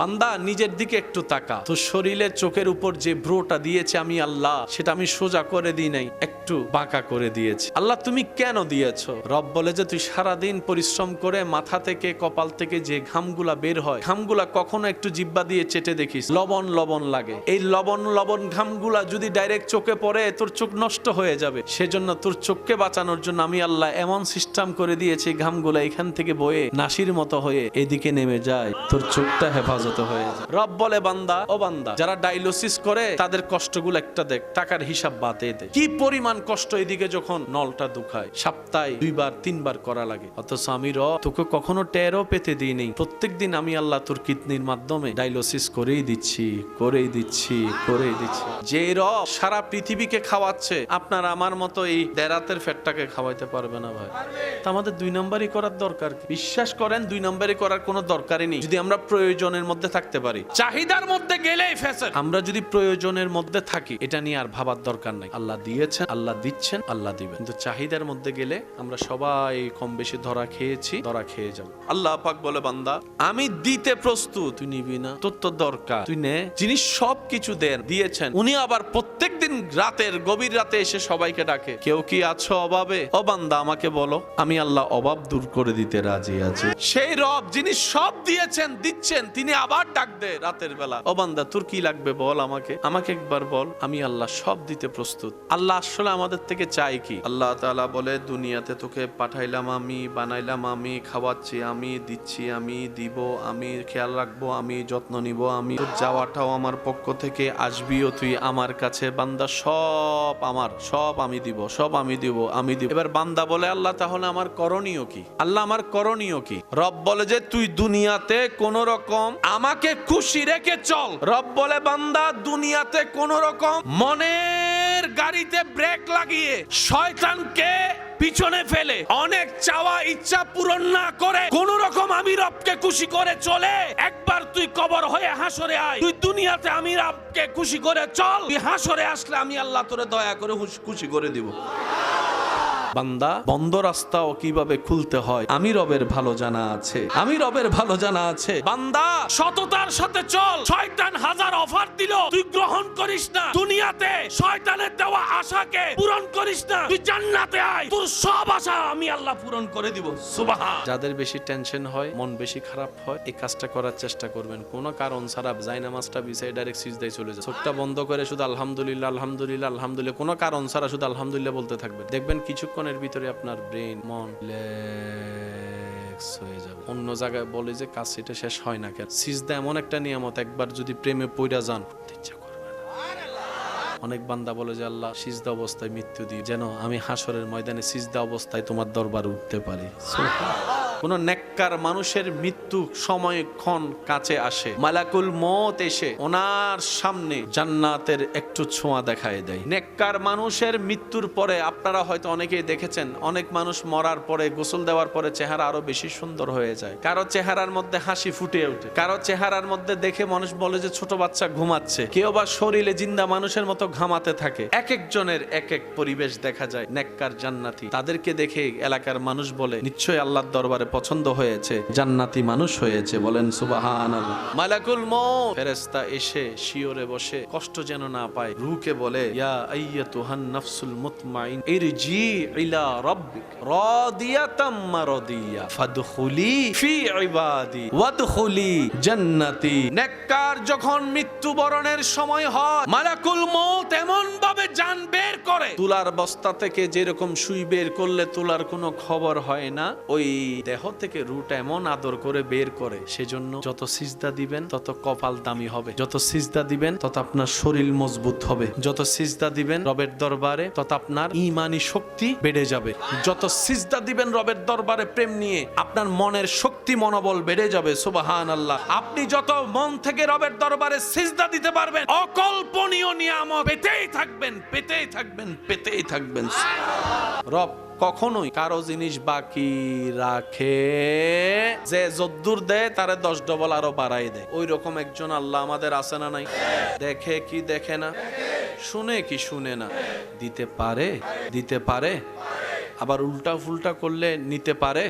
S1: বান্দা নিজের দিকে একটু তাকা, তোর শরীরের চোখের উপর যে ভ্রুটা দিয়েছে আমি আল্লাহ, সেটা আমি সোজা করে দিই নাই, একটু বাঁকা করে দিয়েছি। আল্লাহ তুমি কেন দিয়েছো? রব বলে যে তুই সারাদিন পরিশ্রম করে মাথা থেকে কপাল থেকে যে ঘামগুলা বের হয়, ঘামগুলা কখনো একটু জিব্বা দিয়ে চেটে দেখিস, লবণ লবণ লাগে। এই লবণ লবণ ঘামগুলা যদি ডাইরেক্ট চোখে পড়ে তোর চোখ নষ্ট হয়ে যাবে। সেজন্য তোর চোখকে বাঁচানোর জন্য আমি আল্লাহ এমন সিস্টেম করে দিয়েছি, ঘামগুলা এখান থেকে বয়ে নাসির মতো হয়ে এদিকে নেমে যায়, তোর চোখটা হেফাজত হয়ে যায়। রব বলে, বান্দা ও বান্দা, যারা ডায়ালিসিস করে তাদের কষ্টগুলো একটা দেখ, টাকার হিসাব বাদে দে। কি পরিমাণ কষ্ট এদিকে যখন নলটা দুখায়, সপ্তাহে 2-3 বার করা লাগে, অথচ আমি রব তোকে কখনো টেরও পেতে দিই নেই। প্রত্যেকদিন আমি আল্লাহ তোর কিডনির মাধ্যমে ডায়ালিসিস করেই দিচ্ছি। যে রব সারা পৃথিবীকে খাওয়াচ্ছে, আপনার আমার মতো এই দেরাতের ফ্যাটটাকে খাওয়াইতে পারবে না ভাই। তা আমাদের 2 নম্বরই করার দরকার কি? বিশ্বাস করেন 2 নম্বরই করার কোনো দরকারই নেই। যদি আমরা প্রয়োজনের মধ্যে থাকতে পারি, চাহিদার মধ্যে গেলেই ফেসে। আমরা যদি প্রয়োজনের মধ্যে থাকি, এটা নিয়ে আর ভাবার দরকার নাই। আল্লাহ দিয়েছেন, আল্লাহ দিচ্ছেন, আল্লাহ দিবেন। কিন্তু চাহিদার মধ্যে গেলে আমরা সবাই কম বেশি ধরা খেয়েছি, ধরা খেয়ে যাব। আল্লাহ পাক বলে, বান্দা আমি দিতে প্রস্তুত, তুই নিবি না, তোর তো দরকার, তুই নে। যিনি সবকিছু দিয়েছেন, উনি আবার প্রত্যেকদিন রাতের গভীর রাতে এসে সবাইকে ডাকে, কেউ কি আছো অভাবে? ও বান্দা আমাকে বলো, আমি আল্লাহ অভাব দূর করে দিতে রাজি আছি। সেই রব যিনি সব দিয়েছেন, দিচ্ছেন, তিনি আবার ডাক দে রাতের বেলা, ও বান্দা তোর কি লাগবে বল, আমাকে একবার বল, আমি আল্লাহ সব দিতে প্রস্তুত। আল্লাহ আসলে আমাদের থেকে চাই কি? আল্লাহ তাআলা বলে, দুনিয়াতে তোকে পাঠাইলাম আমি, বানাইলাম আমি, খাওয়াচ্ছি আমি, দিচ্ছি আমি, দিব আমি, খেয়াল রাখবো আমি, যত্ন নিব আমি, তোর যাওয়াটাও আমার পক্ষ থেকে, আসবিও তুই আমার কাছে। বান্দা সব আমার, সব আমি দিব, সব আমি দিব, আমি দিব। এবার বান্দা বলে, আল্লাহ তাহলে আমার করণীয় কি? আল্লাহ আমার করণীয় কি? রব বলে যে তুই দুনিয়াতে কোন রকম আমাকে খুশি রেখে চল। রব বলে, বান্দা দুনিয়াতে কোন রকম মনের গাড়িতে ব্রেক লাগিয়ে শয়তানকে পিছনে ফেলে অনেক চাওয়া ইচ্ছা পূরণ না করে কোন রকম আমি রবকে খুশি করে চলে একবার তুই কবর হয়ে হাসরে আয়। তুই দুনিয়াতে আমি রবকে খুশি করে চল, তুই হাসরে আসলে আমি আল্লাহ তোরে দয়া করে খুশি করে দিব। বান্দা বন্ধ রাস্তাও কিভাবে খুলতে হয় আমি রবের ভালো জানা আছে, আমি রবের ভালো জানা আছে। বান্দা সততার সাথে চল, শয়তান হাজার অফার দিল তুই গ্রহণ করিস না, দুনিয়াতে শয়তানের দেওয়া আশাকে পূরণ করিস না, তুই জান্নাতে আয়, তোর সব আশা আমি আল্লাহ পূরণ করে দিব। সুবহান। যাদের বেশি টেনশন হয়, মন বেশি খারাপ হয়, এই কাজটা করার চেষ্টা করবেন, কোনো কারণ ছাড়া জায়নামাজটা বিছাই ডাইরেক্ট সিজদায় চলে যায়, চোখটা বন্ধ করে শুধু আলহামদুলিল্লাহ আলহামদুলিল্লাহ আলহামদুলিল্লাহ, কোনো কারণ ছাড়া শুধু আলহামদুলিল্লাহ বলতে থাকবেন। দেখবেন কিছুক্ষণ এর ভিতরে আপনার ব্রেন মন রিল্যাক্স হয়ে যাবে। অন্য জায়গায় বলে যে কাজ সেটা শেষ হয় না কেন? সিজদা এমন একটা নিয়ামত, একবার যদি প্রেমে পইড়া যান ইচ্ছা করবে না। অনেক বান্দা বলে যে আল্লাহ সিজদা অবস্থায় মৃত্যু দিই, যেন আমি হাসরের ময়দানে সিজদা অবস্থায় তোমার দরবারে উঠতে পারি। কোন নেককার মানুষের মৃত্যু সময়ক্ষণ কাছে আসে, মালাকুল মউত এসে ওনার সামনে জান্নাতের একটু ছোঁয়া দেখায় দেয়। নেককার মানুষের মৃত্যুর পরে আপনারা হয়তো অনেকেই দেখেছেন, অনেক মানুষ মরার পরে গোসল দেওয়ার পরে চেহারা আরো বেশি সুন্দর হয়ে যায়, কারো চেহারার মধ্যে হাসি ফুটে ওঠে, কারো চেহারার মধ্যে দেখে মানুষ বলে যে ছোট বাচ্চা ঘুমাচ্ছে, কেউ বা শরীরে জিন্দা মানুষের মতো ঘামাতে থাকে। এক একজনের এক এক পরিবেশ দেখা যায়। নেককার জান্নাতি তাদেরকে দেখে এলাকার মানুষ বলে নিশ্চয়ই আল্লাহর দরবারে পছন্দ হয়েছে, জান্নাতি মানুষ হয়েছে। বলেন সুবহানাল্লাহ। মালাকুল মউত ফেরেশতা এসে শিয়রে বসে কষ্ট যেন না পায়, রূহকে বলে ইয়া আইয়াতুহান নাফসুল মুতমাইন ইরজি ইলা রাব্বিক রাদিয়াতাম মারদিয়া ফাদখুলি ফি ইবাদি ওয়াদখুলি জান্নাতি। নেককার যখন মৃত্যুবরণের সময় হয়, মালাকুল মউত এমন ভাবে জান বের করে, তুলার বস্তা থেকে যেরকম সুই বের করলে তুলার কোনো খবর হয় না, ওই দেহ থেকে রুটা এমন আদর করে বের করে। সেজন্য যত সিজদা দিবেন তত কপাল দামি হবে, যত সিজদা দিবেন তত আপনার শরীর মজবুত হবে, যত সিজদা দিবেন রবের দরবারে তত আপনার ঈমানি শক্তি বেড়ে যাবে, যত সিজদা দিবেন রবের দরবারে প্রেম নিয়ে আপনার মনের শক্তি মনোবল বেড়ে যাবে। সুবহানাল্লাহ। আপনি যত মন থেকে রবের দরবারে সিজদা দিতে পারবেন, অকল্পনীয় নিয়ামত পেতেই থাকবেন, পেতেই থাকবেন, পেতেই থাকবেন। রব কখনোই কারো জিনিস বাকি রাখে, যে যদ্দুর দেয় তারে 10 ডবল আরো বাড়াই দেয়। ওই রকম একজন আল্লাহ আমাদের আছে না নাই? দেখে কি দেখে না, শুনে কি শুনে না, দিতে পারে, দিতে পারে, আবার উল্টা ফুলটা করলে নিতে পারে।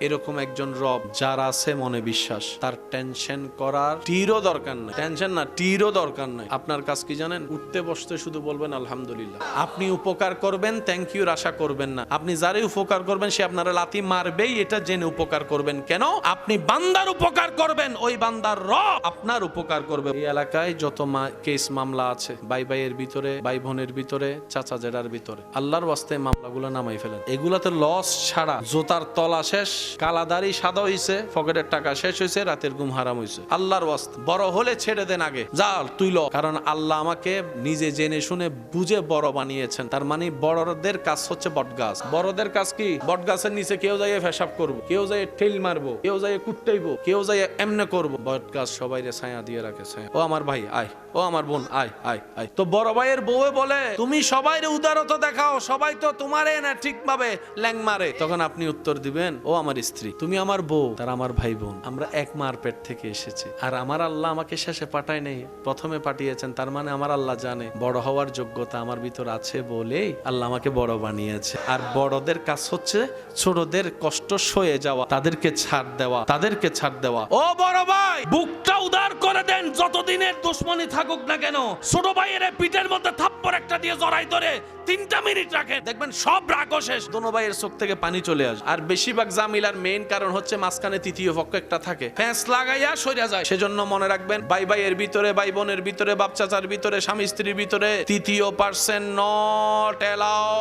S1: এরকম একজন রব যার আছে মনে বিশ্বাস, তার টেনশন করার টিরও দরকার নাই, টেনশন না টিরও দরকার নাই। আপনার কাজ কি জানেন? উঠতে বসতে শুধু বলবেন আলহামদুলিল্লাহ। আপনি উপকার করবেন, থ্যাংক ইউর আশা করবেন না। আপনি যারাই উপকার করবেন সে আপনারা লাথি মারবেই, এটা জেনে উপকার করবেন। কেন? আপনি বান্দার উপকার করবেন, ওই বান্দার রব আপনার উপকার করবে। এই এলাকায় যত কেস মামলা আছে, ভাই ভাইয়ের ভিতরে, ভাই বোনের ভিতরে, চাচা জেরার ভিতরে, আল্লাহর ওয়াস্তে মামলাগুলো নামাই ফেলেন। এগুলাতে লস ছাড়া জোতার তলা শেষ, কালাদারি সাদা হইছে, পকেটের টাকা শেষ হইছে, রাতের ঘুম হারাম হইছে। আল্লাহর ওয়াস্তে বড় হলে ছেড়ে দেন আগে, যা তুই ল। কারণ আল্লাহ আমাকে নিজে জেনে শুনে বুঝে বড় বানিয়েছেন। তার মানে বড়দের কাজ হচ্ছে বটগাছ। বড়দের কাজ কি? বটগাছের নিচে কেউ যাইয়ে পেশাব করবো, কেউ যাইয়ে ঠেল মারবো, কেউ যাইয়ে কুটটাইবো, কেউ যাইয়ে এমনে করবো। বটগাছ সবাইরে ছায়া দিয়ে রাখে, ছায়া। ও আমার ভাই আয়, ও আমার বোন আয়, আয়, আয়। তো বড় ভাইয়ের বউয়ে বলে তুমি সবাইরে উদারতা দেখাও, সবাই তো তোমারে না ঠিক ভাবে ল্যাং মারে। তখন আপনি উত্তর দিবেন ও আমার স্ত্রী, তুমি আমার বউ, তারা আমার ভাই বোন, আমরা এক মার পেট থেকে এসেছি। আর আমার আল্লাহ আমাকে শেষে পাঠায় নেই, প্রথমে পাঠিয়েছেন। তার মানে আমার আল্লাহ জানে বড় হওয়ার যোগ্যতা আমার ভিতর আছে বলেই আল্লাহ আমাকে বড় বানিয়েছে। আর বড়দের কাজ হচ্ছে ছোটদের কষ্ট সয়ে যাওয়া, তাদেরকে ছাড় দেওয়া, তাদেরকে ছাড় দেওয়া। ও বড় ভাই, বুকটা উদার করে দেন, যতদিনের দুশ্মনী থাকুক না কেন। ছোট ভাইয়ের পিঠের মধ্যে থাপ্পড় একটা দিয়ে জড়াই ধরে 3টা মিনিট রাখেন, দেখবেন সব রাগও শেষ, দোনো ভাইয়ের চোখ থেকে পানি চলে আসে। আর বেশিরভাগ জামিলার মেইন কারণ হচ্ছে মাঝখানে তৃতীয় পক্ষ একটা থাকে, ফ্যাঁস লাগাইয়া সইরা যায়। সেজন্য মনে রাখবেন, ভাই ভাইয়ের ভিতরে, ভাই বোনের ভিতরে, বাপ চাচার ভিতরে, স্বামী স্ত্রীর ভিতরে তৃতীয় পার্সন নট এলাও।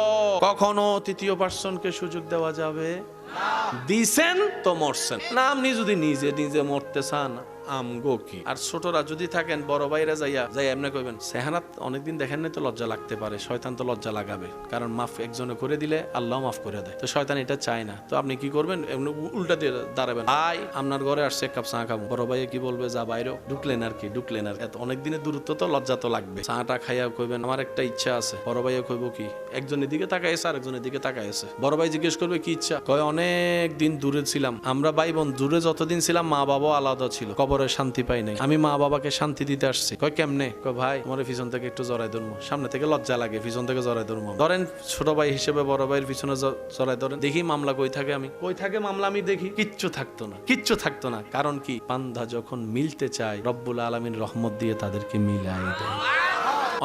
S1: কখনো তৃতীয় পার্সনকে সুযোগ দেওয়া যাবে দিছেন তো মরছেন না। আপনি যদি নিজে নিজে মরতে চান আমগো কি। আর ছোটরা যদি থাকেন, বড় ভাইরা যাইয়া এমনি কইবেন, সেহানাত অনেকদিন দেখেন নাই তো লজ্জা লাগতে পারে। শয়তান তো লজ্জা লাগাবে, কারণ মাফ একজনে করে দিলে আল্লাহ মাফ করে দেয়। তো শয়তান এটা চায় না। তো আপনি কি করবেন, উল্টা দিয়ে দাঁড়াবেন, ভাই আপনার ঘরে আসছে এক কাপ চা খাবো। বড় ভাইয়ে কি বলবে, যা বাইরেও ঢুকলেন আর কি, ঢুকলেন আর অনেক দিনের দূরত্ব তো লজ্জা তো লাগবে। চাটা খাইয়া কইবেন, আমার একটা ইচ্ছা আছে। বড় ভাইয়ে কইব কি, একজনের দিকে তাকাইছে আর একজনের দিকে তাকাইছে। বড় ভাই জিজ্ঞেস করবে কি ইচ্ছা, কয় অনেক দিন দূরে ছিলাম আমরা ভাই বোন, দূরে যতদিন ছিলাম মা বাবা আলাদা ছিল, কবরে শান্তি পাই নাই, আমি মা বাবাকে শান্তি দিতে আসছি। কয় কেমনে, কয় ভাই তোমার পিছন থেকে একটু জড়াই ধরবো, সামনে থেকে লজ্জা লাগে, পিছন থেকে জড়াই ধরবো। ধরেন ছোট ভাই হিসেবে বড় ভাইয়ের পিছনে জড়াই ধরেন, দেখি মামলা কই থাকে, আমি কই থাকে মামলা, আমি দেখি কিচ্ছু থাকতো না, কিচ্ছু থাকতো না। কারণ কি, বান্দা যখন মিলতে চায় রব্বুল আলামিন রহমত দিয়ে তাদেরকে মিলাই দেয়।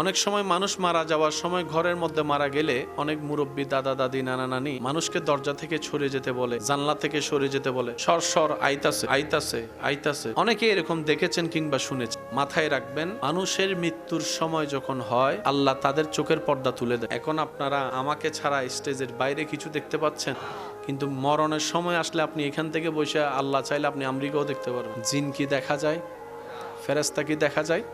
S1: অনেক সময় মানুষ মারা যাওয়ার সময় ঘরের মধ্যে মারা গেলে অনেক মুরব্বী, দাদা দাদি, নানা নানি মানুষকে দরজা থেকে সরে যেতে বলে, জানলা থেকে সরে যেতে বলে, সর সর আইতাছে আইতাছে আইতাছে। অনেকে এরকম দেখেছেন কিংবা শুনেছেন। মাথায় রাখবেন, মানুষের মৃত্যুর সময় যখন হয় আল্লাহ তাদের চোখের পর্দা তুলে দেয়। এখন আপনারা আমাকে ছাড়া স্টেজের বাইরে কিছু দেখতে পাচ্ছেন, কিন্তু মরণের সময় আসলে আপনি এখান থেকে বসে আল্লাহ চাইলে আপনি আমেরিকাও দেখতে পারবেন। জিন কি দেখা যায়, ফেরেশতা কি দেখা যায়,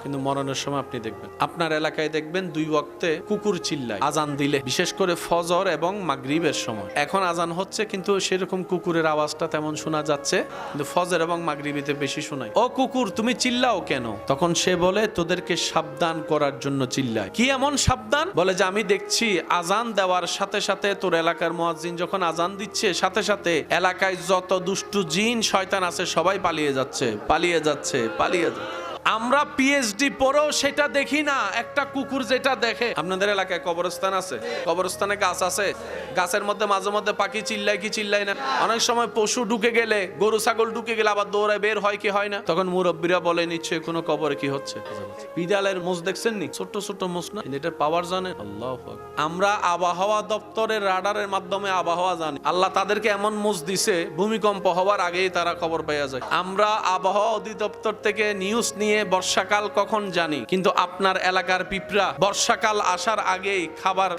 S1: কিন্তু মরণের সময় আপনি দেখবেন, আপনার এলাকায় দেখবেন 2 ওয়াক্তে কুকুর চিল্লায় আজান দিলে, বিশেষ করে ফজর এবং মাগরিবের সময়। এখন আজান হচ্ছে কিন্তু সেরকম কুকুরের আওয়াজটা তেমন শোনা যাচ্ছে, কিন্তু ফজর এবং মাগরিবিতে বেশি শোনায়। ও কুকুর তুমি চিল্লাও কেন? তখন সে বলে তোদেরকে সাবধান করার জন্য চিল্লায়। কি এমন সাবধান? বলে যে আমি দেখছি আজান দেওয়ার সাথে সাথে তোর এলাকার মুয়াজ্জিন যখন আজান দিচ্ছে, সাথে সাথে এলাকায় যত দুষ্টু জিন শয়তান আছে সবাই পালিয়ে যাচ্ছে, পালিয়ে যাচ্ছে, পালিয়ে যাচ্ছে। আমরা পিএইচডি পড়েও সেটা দেখি না। একটা কুকুর যেটা দেখে, আপনাদের এলাকায় কবরস্থান আছে, কবরস্থানে গাছ আছে, গাছের মধ্যে মাঝে মধ্যে পাখি চিল্লায় কি চিল্লায় না? অনেক সময় পশু ঢুকে গেলে, গরু ছাগল ঢুকে গেলে আবার দৌড়ায় বের হয় কি হয় না? তখন মুরব্বীরা বলে নিশ্চয়ই কোনো কবরে কি হচ্ছে। বিড়ালের মোষ দেখছেন নি, ছোট্ট ছোট্ট মোষ না, এটার পাওয়ার জানেন আল্লাহ। আমরা আবহাওয়া দপ্তরের রাডারের মাধ্যমে আবহাওয়া জানি। আল্লাহ তাদেরকে এমন মোষ দিছে, ভূমিকম্প হওয়ার আগেই তারা খবর পেয়ে যায়। আমরা আবহাওয়া অধিদপ্তর থেকে নিউজ নিয়ে বর্ষাকাল কখন জানি, কিন্তু আপনার এলাকার পিঁপড়া বর্ষাকাল আসার আগেই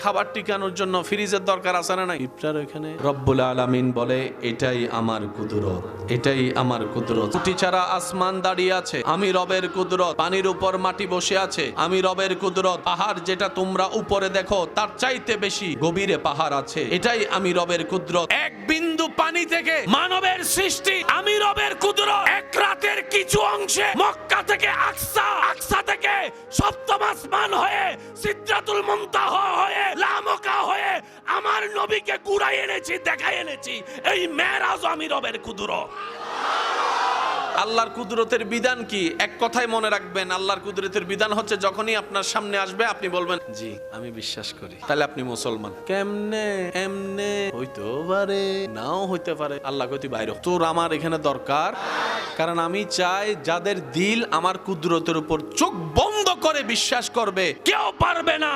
S1: খাবার টিকানোর জন্য ফ্রিজের দরকার আছে না নাই? পিঁপড়ার ওখানে রব্বুল আলামিন বলে এটাই আমার কুদরত, এটাই আমার কুদরত। কুটি ছাড়া আসমান দাঁড়িয়ে আছে, আমি রবের কুদরত। পানির উপর মাটি বসে আছে, আমি রবের কুদরত। পাহাড় যেটা তোমরা উপরে দেখো তার চাইতে বেশি গভীরে পাহাড় আছে, এটাই আমি রবের কুদরত। এক বিন্দু পানি থেকে মানবের সৃষ্টি, আমি রবের কুদরত। এক রাতের কিছু অংশে মক্কা থেকে আকসা, আকসা থেকে সপ্তম আসমান হয়ে সিদরাতুল মুনতাহা হয়ে লামকা হয়ে আমার নবীকে কুড়াই এনেছি, দেখাই এনেছি। এই মেরাজ আমি রবের কুদরত। আল্লাহর কুদরতের বিধান কি? এক কথাই মনে রাখবেন, আল্লাহর কুদরতের বিধান হচ্ছে যখনই আপনার সামনে আসবে আপনি বলবেন জি আমি বিশ্বাস করি, তাহলে আপনি মুসলমান। কেমনে? এমনে হইতে পারে, নাও হইতে পারে। আল্লাহ কইতে বাইরে তোর আমার এখানে দরকার, কারণ আমি চাই যাদের দিল আমার কুদরতের উপর চোখ বন্ধ করে বিশ্বাস করবে, কেউ পারবে না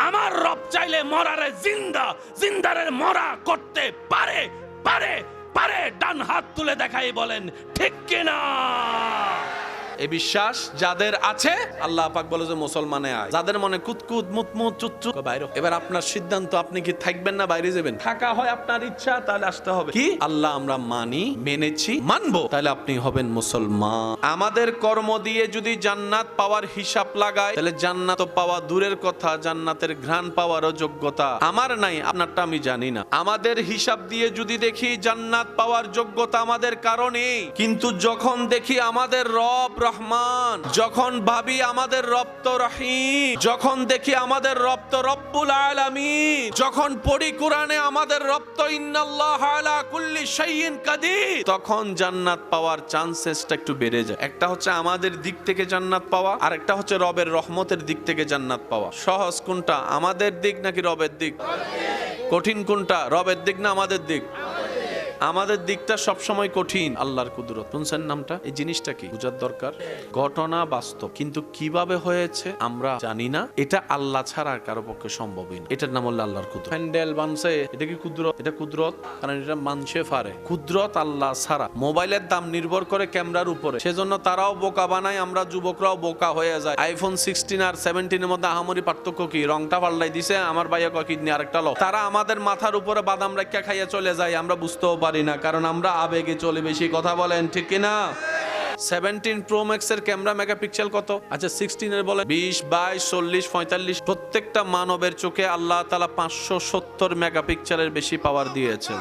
S1: আমার রব চাইলে মরারে জিন্দা, জিন্দারে মরা করতে পারে, পারে পারে। ডান হাত তুলে দেখাই বলেন ঠিক কিনা? এই বিশ্বাস যাদের আছে, আল্লাহ পাক বলে যে মুসলমানে আয়। যাদের মনে কুতকুত মুতমুত চুচ্চু বাইরে, এবার আপনার সিদ্ধান্ত, আপনি কি থাকবেন না বাইরে যাবেন? থাকা হয় আপনার ইচ্ছা, তাহলে আসতে হবে। কি আল্লাহ আমরা মানি, মেনেছি, মানবো, তাহলে আপনি হবেন মুসলমান। আমাদের কর্ম দিয়ে যদি জান্নাত পাওয়ার হিসাব লাগায়, তাহলে জান্নাত পাওয়া দূরের কথা, জান্নাতের ঘ্রাণ পাওয়ারও যোগ্যতা আমার নাই, আপনারটা আমি জানি না। আমাদের হিসাব দিয়ে যদি দেখি জান্নাত পাওয়ার যোগ্যতা আমাদের কারণে, কিন্তু যখন দেখি আমাদের রব রহমান, যখন ভাবি আমাদের রব তো রহিম, যখন দেখি আমাদের রব তো রব্বুল আলামিন, যখন পড়ি কোরআনে আমাদের রব তো ইন্নাল্লাহা আলা কুল্লি শাইইন কাদির, তখন জান্নাত পাওয়ার চান্সেসটা একটু বেড়ে যায়। একটা হচ্ছে আমাদের দিক থেকে জান্নাত পাওয়া, আর একটা হচ্ছে রবের রহমতের দিক থেকে জান্নাত পাওয়া। সহজ কোনটা, আমাদের দিক নাকি রবের দিক? কঠিন কোনটা, রবের দিক না আমাদের দিক? আমাদের দিকটা সবসময় কঠিন। আল্লাহর কুদরত শুনছেন নামটা, এই জিনিসটা কি বুঝার দরকার। ঘটনা বাস্তব, কিন্তু কিভাবে হয়েছে আমরা জানি না। এটা আল্লাহ ছাড়া আর কারো পক্ষে সম্ভবই না। এটার নাম হলো আল্লাহর কুদরত। হ্যান্ডেল বানছে, এটা কি কুদরত? এটা কুদরত, কারণ এটা মানছে পারে। কুদরত আল্লাহ ছাড়া। মোবাইলের দাম নির্ভর করে ক্যামেরার উপরে, সেজন্য তারাও বোকা বানায়, আমরা যুবকরাও বোকা হয়ে যায়। আইফোন 16 আর 17 এর মধ্যে আহামরি পার্থক্য কি? রংটা পাল্টাই দিছে, আমার ভাইয়া কয় কিডনি আরেকটা লো। তারা আমাদের মাথার উপরে বাদাম রাখা খাইয়া চলে যায়, আমরা বুঝতেও পারি না, কারণ আমরা আবেগে চলে বেশি। কথা বলেন ঠিক কিনা? 17 Pro Max এর ক্যামেরা মেগাপিক্সেল কত? আচ্ছা 16 এর বলে 20, 22, 40, 45। প্রত্যেকটা মানবের চোখে আল্লাহ তাআলা 570 মেগাপিক্সেলের বেশি পাওয়ার দিয়েছেন।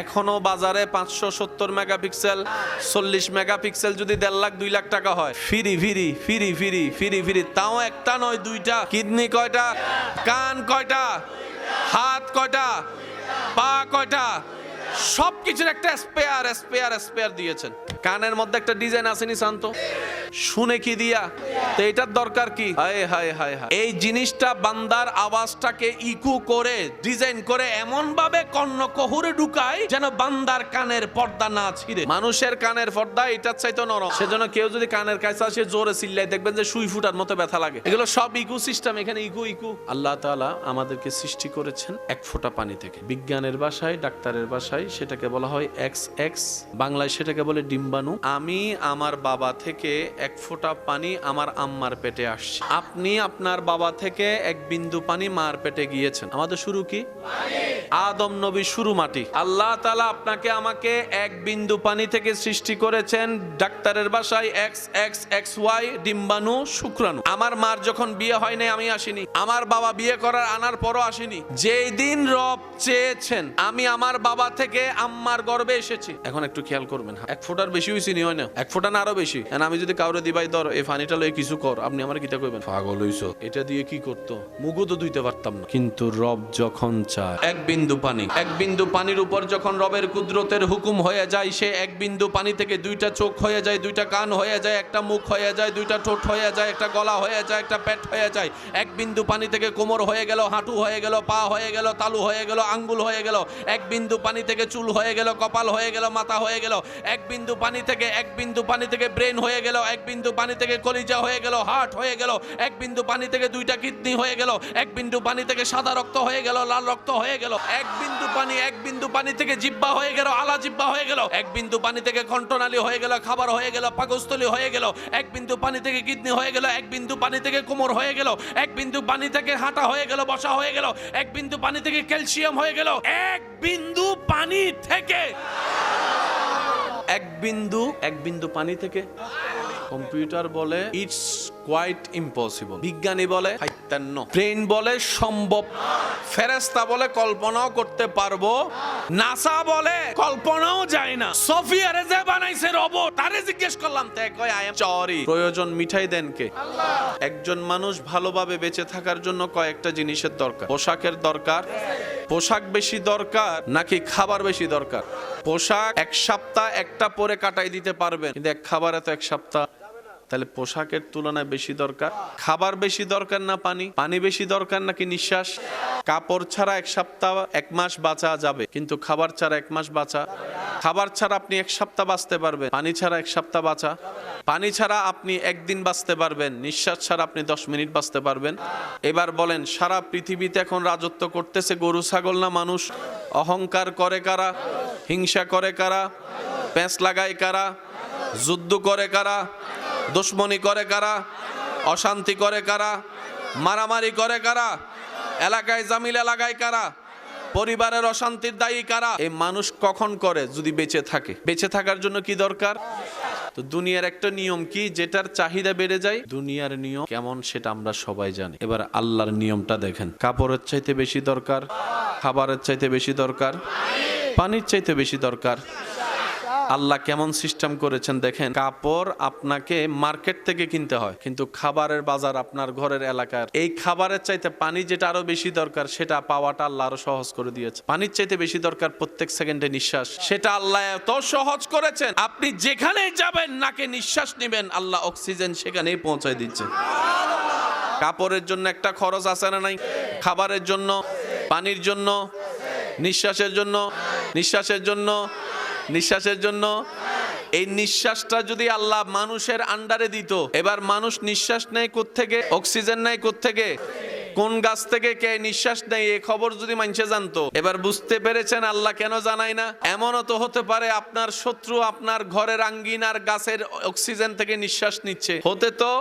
S1: এখনো বাজারে 570 মেগাপিক্সেল, 40 মেগাপিক্সেল যদি 1.5 লাখ 2 লাখ টাকা হয়, ফিরি, তাও একটা নয় দুইটা। কিডনি কয়টা? কান কয়টা? হাত কয়টা? পা কয়টা? সবকিছুর একটা স্পেয়ার দিয়েছেন। কানের মধ্যে একটা ডিজাইন আসেনি শান্ত, শুনে কি দিয়া? তো এটার দরকার কি? হায় এই জিনিসটা বান্দার আওয়াজটাকে ইকো করে ডিজাইন করে এমন ভাবে কর্ণকহুরে ঢুকায় যেন বান্দার কানের পর্দা না ছিঁড়ে। মানুষের কানের পর্দা এটার চাইতে নরম, সেজন্য কেউ যদি কানের কাছে আসে জোরে চিল্লায়, দেখবেন যে সুই ফুটার মতো ব্যথা লাগে। এগুলো সব ইকো সিস্টেম, এখানে ইকো। আল্লাহ তাআলা আমাদেরকে সৃষ্টি করেছেন এক ফোঁটা পানি থেকে। বিজ্ঞানের ভাষায়, ডাক্তারের ভাষায় সেটাকে বলা হয় XX, বাংলায় সেটাকে বলে ডিম্বাণু। আমি আমার বাবা থেকে এক ফোঁটা পানি আমার আম্মার পেটে আসছে। আপনি আপনার বাবা থেকে এক বিন্দু পানি মার পেটে গিয়েছেন। আমাদের শুরু কি? আদম নবী শুরু মাটি। আল্লাহ তাআলা আপনাকে আমাকে এক বিন্দু পানি থেকে সৃষ্টি করেছেন, ডাক্তারের ভাষায় XXXY, ডিম্বাণু, শুক্রাণু। আমার মার যখন বিয়ে হয় নাই আমি আসিনি, আমার বাবা বিয়ে করার আনার পরও আসিনি। যেই দিন রব চেয়েছেন আমি আমার বাবা থেকে আম্মার গর্ভে এসেছি। এখন একটু খেয়াল করবেন, এক ফোঁটার বেশি হইছি নি, হয় না? এক ফোঁটা না আরো বেশি। আমি যদি কাউরে দিবাই ধর এই পানিটা লয়ে কিছু কর, আপনি আমার কিটা কইবেন? পাগল হইছো, এটা দিয়ে কি করতো? মুগও তো ধুইতে পারতাম না। কিন্তু রব যখন চায় এক বিন্দু পানির উপর যখন রবের কুদরতের হুকুম হয়ে যায়, সে এক বিন্দু পানি থেকে দুইটা চোখ হয়ে যায়, দুইটা কান হয়ে যায়, একটা মুখ হয়ে যায়, দুইটা ঠোঁট হয়ে যায়, একটা গলা হয়ে যায়, একটা পেট হয়ে যায়। এক বিন্দু পানি থেকে কোমর হয়ে গেল, হাঁটু হয়ে গেল, পা হয়ে গেল, তালু হয়ে গেল, আঙ্গুল হয়ে গেল। এক বিন্দু পানি থেকে চুল হয়ে গেল, কপাল হয়ে গেল, মাথা হয়ে গেল। এক বিন্দু পানি থেকে ব্রেন হয়ে গেল, এক বিন্দু পানি থেকে কলিজা হয়ে গেল, হার্ট হয়ে গেল। এক বিন্দু পানি থেকে দুইটা কিডনি হয়ে গেল। এক বিন্দু পানি থেকে সাদা রক্ত হয়ে গেল, লাল রক্ত হয়ে গেল। এক বিন্দু পানি থেকে জিহ্বা হয়ে গেল, আলা জিহ্বা হয়ে গেল। এক বিন্দু পানি থেকে কণ্ঠনালী হয়ে গেল, খাবার হয়ে গেল, পাকস্থলী হয়ে গেল। এক বিন্দু পানি থেকে কিডনি হয়ে গেল, এক বিন্দু পানি থেকে কোমর হয়ে গেল, এক বিন্দু পানি থেকে হাঁটা হয়ে গেল, বসা হয়ে গেল। এক বিন্দু পানি থেকে ক্যালসিয়াম হয়ে গেল। এক বিন্দু পানি থেকে এক বিন্দু পানি থেকে কম্পিউটার বলে ইটস কোয়াইট ইম্পসিবল, বিজ্ঞানী বলে হাইতান্ন, ব্রেন বলে সম্ভব, ফেরেশতা বলে কল্পনাও করতে পারবো, নাসা বলে কল্পনাও যায় না। সোফিয়ারে যে বানাইছে রোবট, তারে জিজ্ঞেস করলাম তে কয় আই এম সরি। প্রয়োজন মিঠাই দেন কে? আল্লাহ। একজন মানুষ ভালোভাবে বেঁচে থাকার জন্য কয়েকটা জিনিসের দরকার। পোশাকের দরকার। পোশাক বেশি দরকার নাকি খাবার বেশি দরকার? পোশাক এক সপ্তাহ একটা পরে কাটাই দিতে পারবেন, কিন্তু এক খাবারে তো এক সপ্তাহ। তাহলে পোশাকের তুলনায় বেশি দরকার। খাবার বেশি দরকার না পানি বেশি দরকার নাকি নিঃশ্বাস? কাপড় ছাড়া এক সপ্তাহ এক মাস বাঁচা যাবে, কিন্তু খাবার ছাড়া এক মাস বাঁচা। খাবার ছাড়া আপনি এক সপ্তাহ বাঁচতে পারবেন, পানি ছাড়া এক সপ্তাহ বাঁচা। পানি ছাড়া আপনি একদিন বাঁচতে পারবেন, নিঃশ্বাস ছাড়া আপনি 10 মিনিট বাঁচতে পারবেন। এবার বলেন, সারা পৃথিবীতে এখন রাজত্ব করতেছে গরু ছাগল না মানুষ? অহংকার করে কারা? হিংসা করে কারা? প্যাঁচ লাগায় কারা? যুদ্ধ করে কারা? দুশ্মনী করে কারা? অশান্তি করে কারা? মারামারি করে কারা? এলাকায় জামিলা লাগায় কারা? পরিবারের অশান্তির দায়ী কারা? এই মানুষ কখন করে? যদি বেঁচে থাকে। বেঁচে থাকার জন্য কি দরকার? তো দুনিয়ার একটা নিয়ম কি, যেটার চাহিদা বেড়ে যায়। দুনিয়ার নিয়ম কেমন সেটা আমরা সবাই জানি। এবার আল্লাহর নিয়মটা দেখেন। কাপড়ের চাইতে বেশি দরকার, খাবারের চাইতে বেশি দরকার, পানির চাইতে বেশি দরকার। আল্লাহ কেমন সিস্টেম করেছেন দেখেন, কাপড় আপনাকে মার্কেট থেকে কিনতে হয়, কিন্তু খাবারের বাজার আপনার ঘরের এলাকার। এই খাবারের চাইতে পানি যেটা আরো বেশি দরকার সেটা পাওয়াটা আল্লাহ আরো সহজ করে দিয়েছে। পানির চাইতে বেশি দরকার প্রত্যেক সেকেন্ডে নিঃশ্বাস, সেটা আল্লাহ এত সহজ করেছেন। আপনি যেখানে যাবেন নাকে নিঃশ্বাস নেবেন, আল্লাহ অক্সিজেন সেখানেই পৌঁছায় দিচ্ছে। কাপড়ের জন্য একটা খরচ আছে না নাই? খাবারের জন্য, পানির জন্য, নিঃশ্বাসের জন্য, নিঃশ্বাসের জন্য, নিঃশ্বাসের জন্য। এই নিঃশ্বাসটা যদি আল্লাহ মানুষের আন্ডারে দিত, এবার মানুষ নিঃশ্বাস নেয় কোত্থেকে, অক্সিজেন নেয় কোত্থেকে, কোন গাছ থেকে কে নিঃশ্বাস নেয়, এই খবর যদি মানুষে জানতো। এবার বুঝতে পেরেছেন আল্লাহ কেন জানায় না? এমনও তো হতে পারে আপনার শত্রু আপনার ঘরের আঙ্গিনার গাছের অক্সিজেন থেকে নিঃশ্বাস নিচ্ছে। হতে তো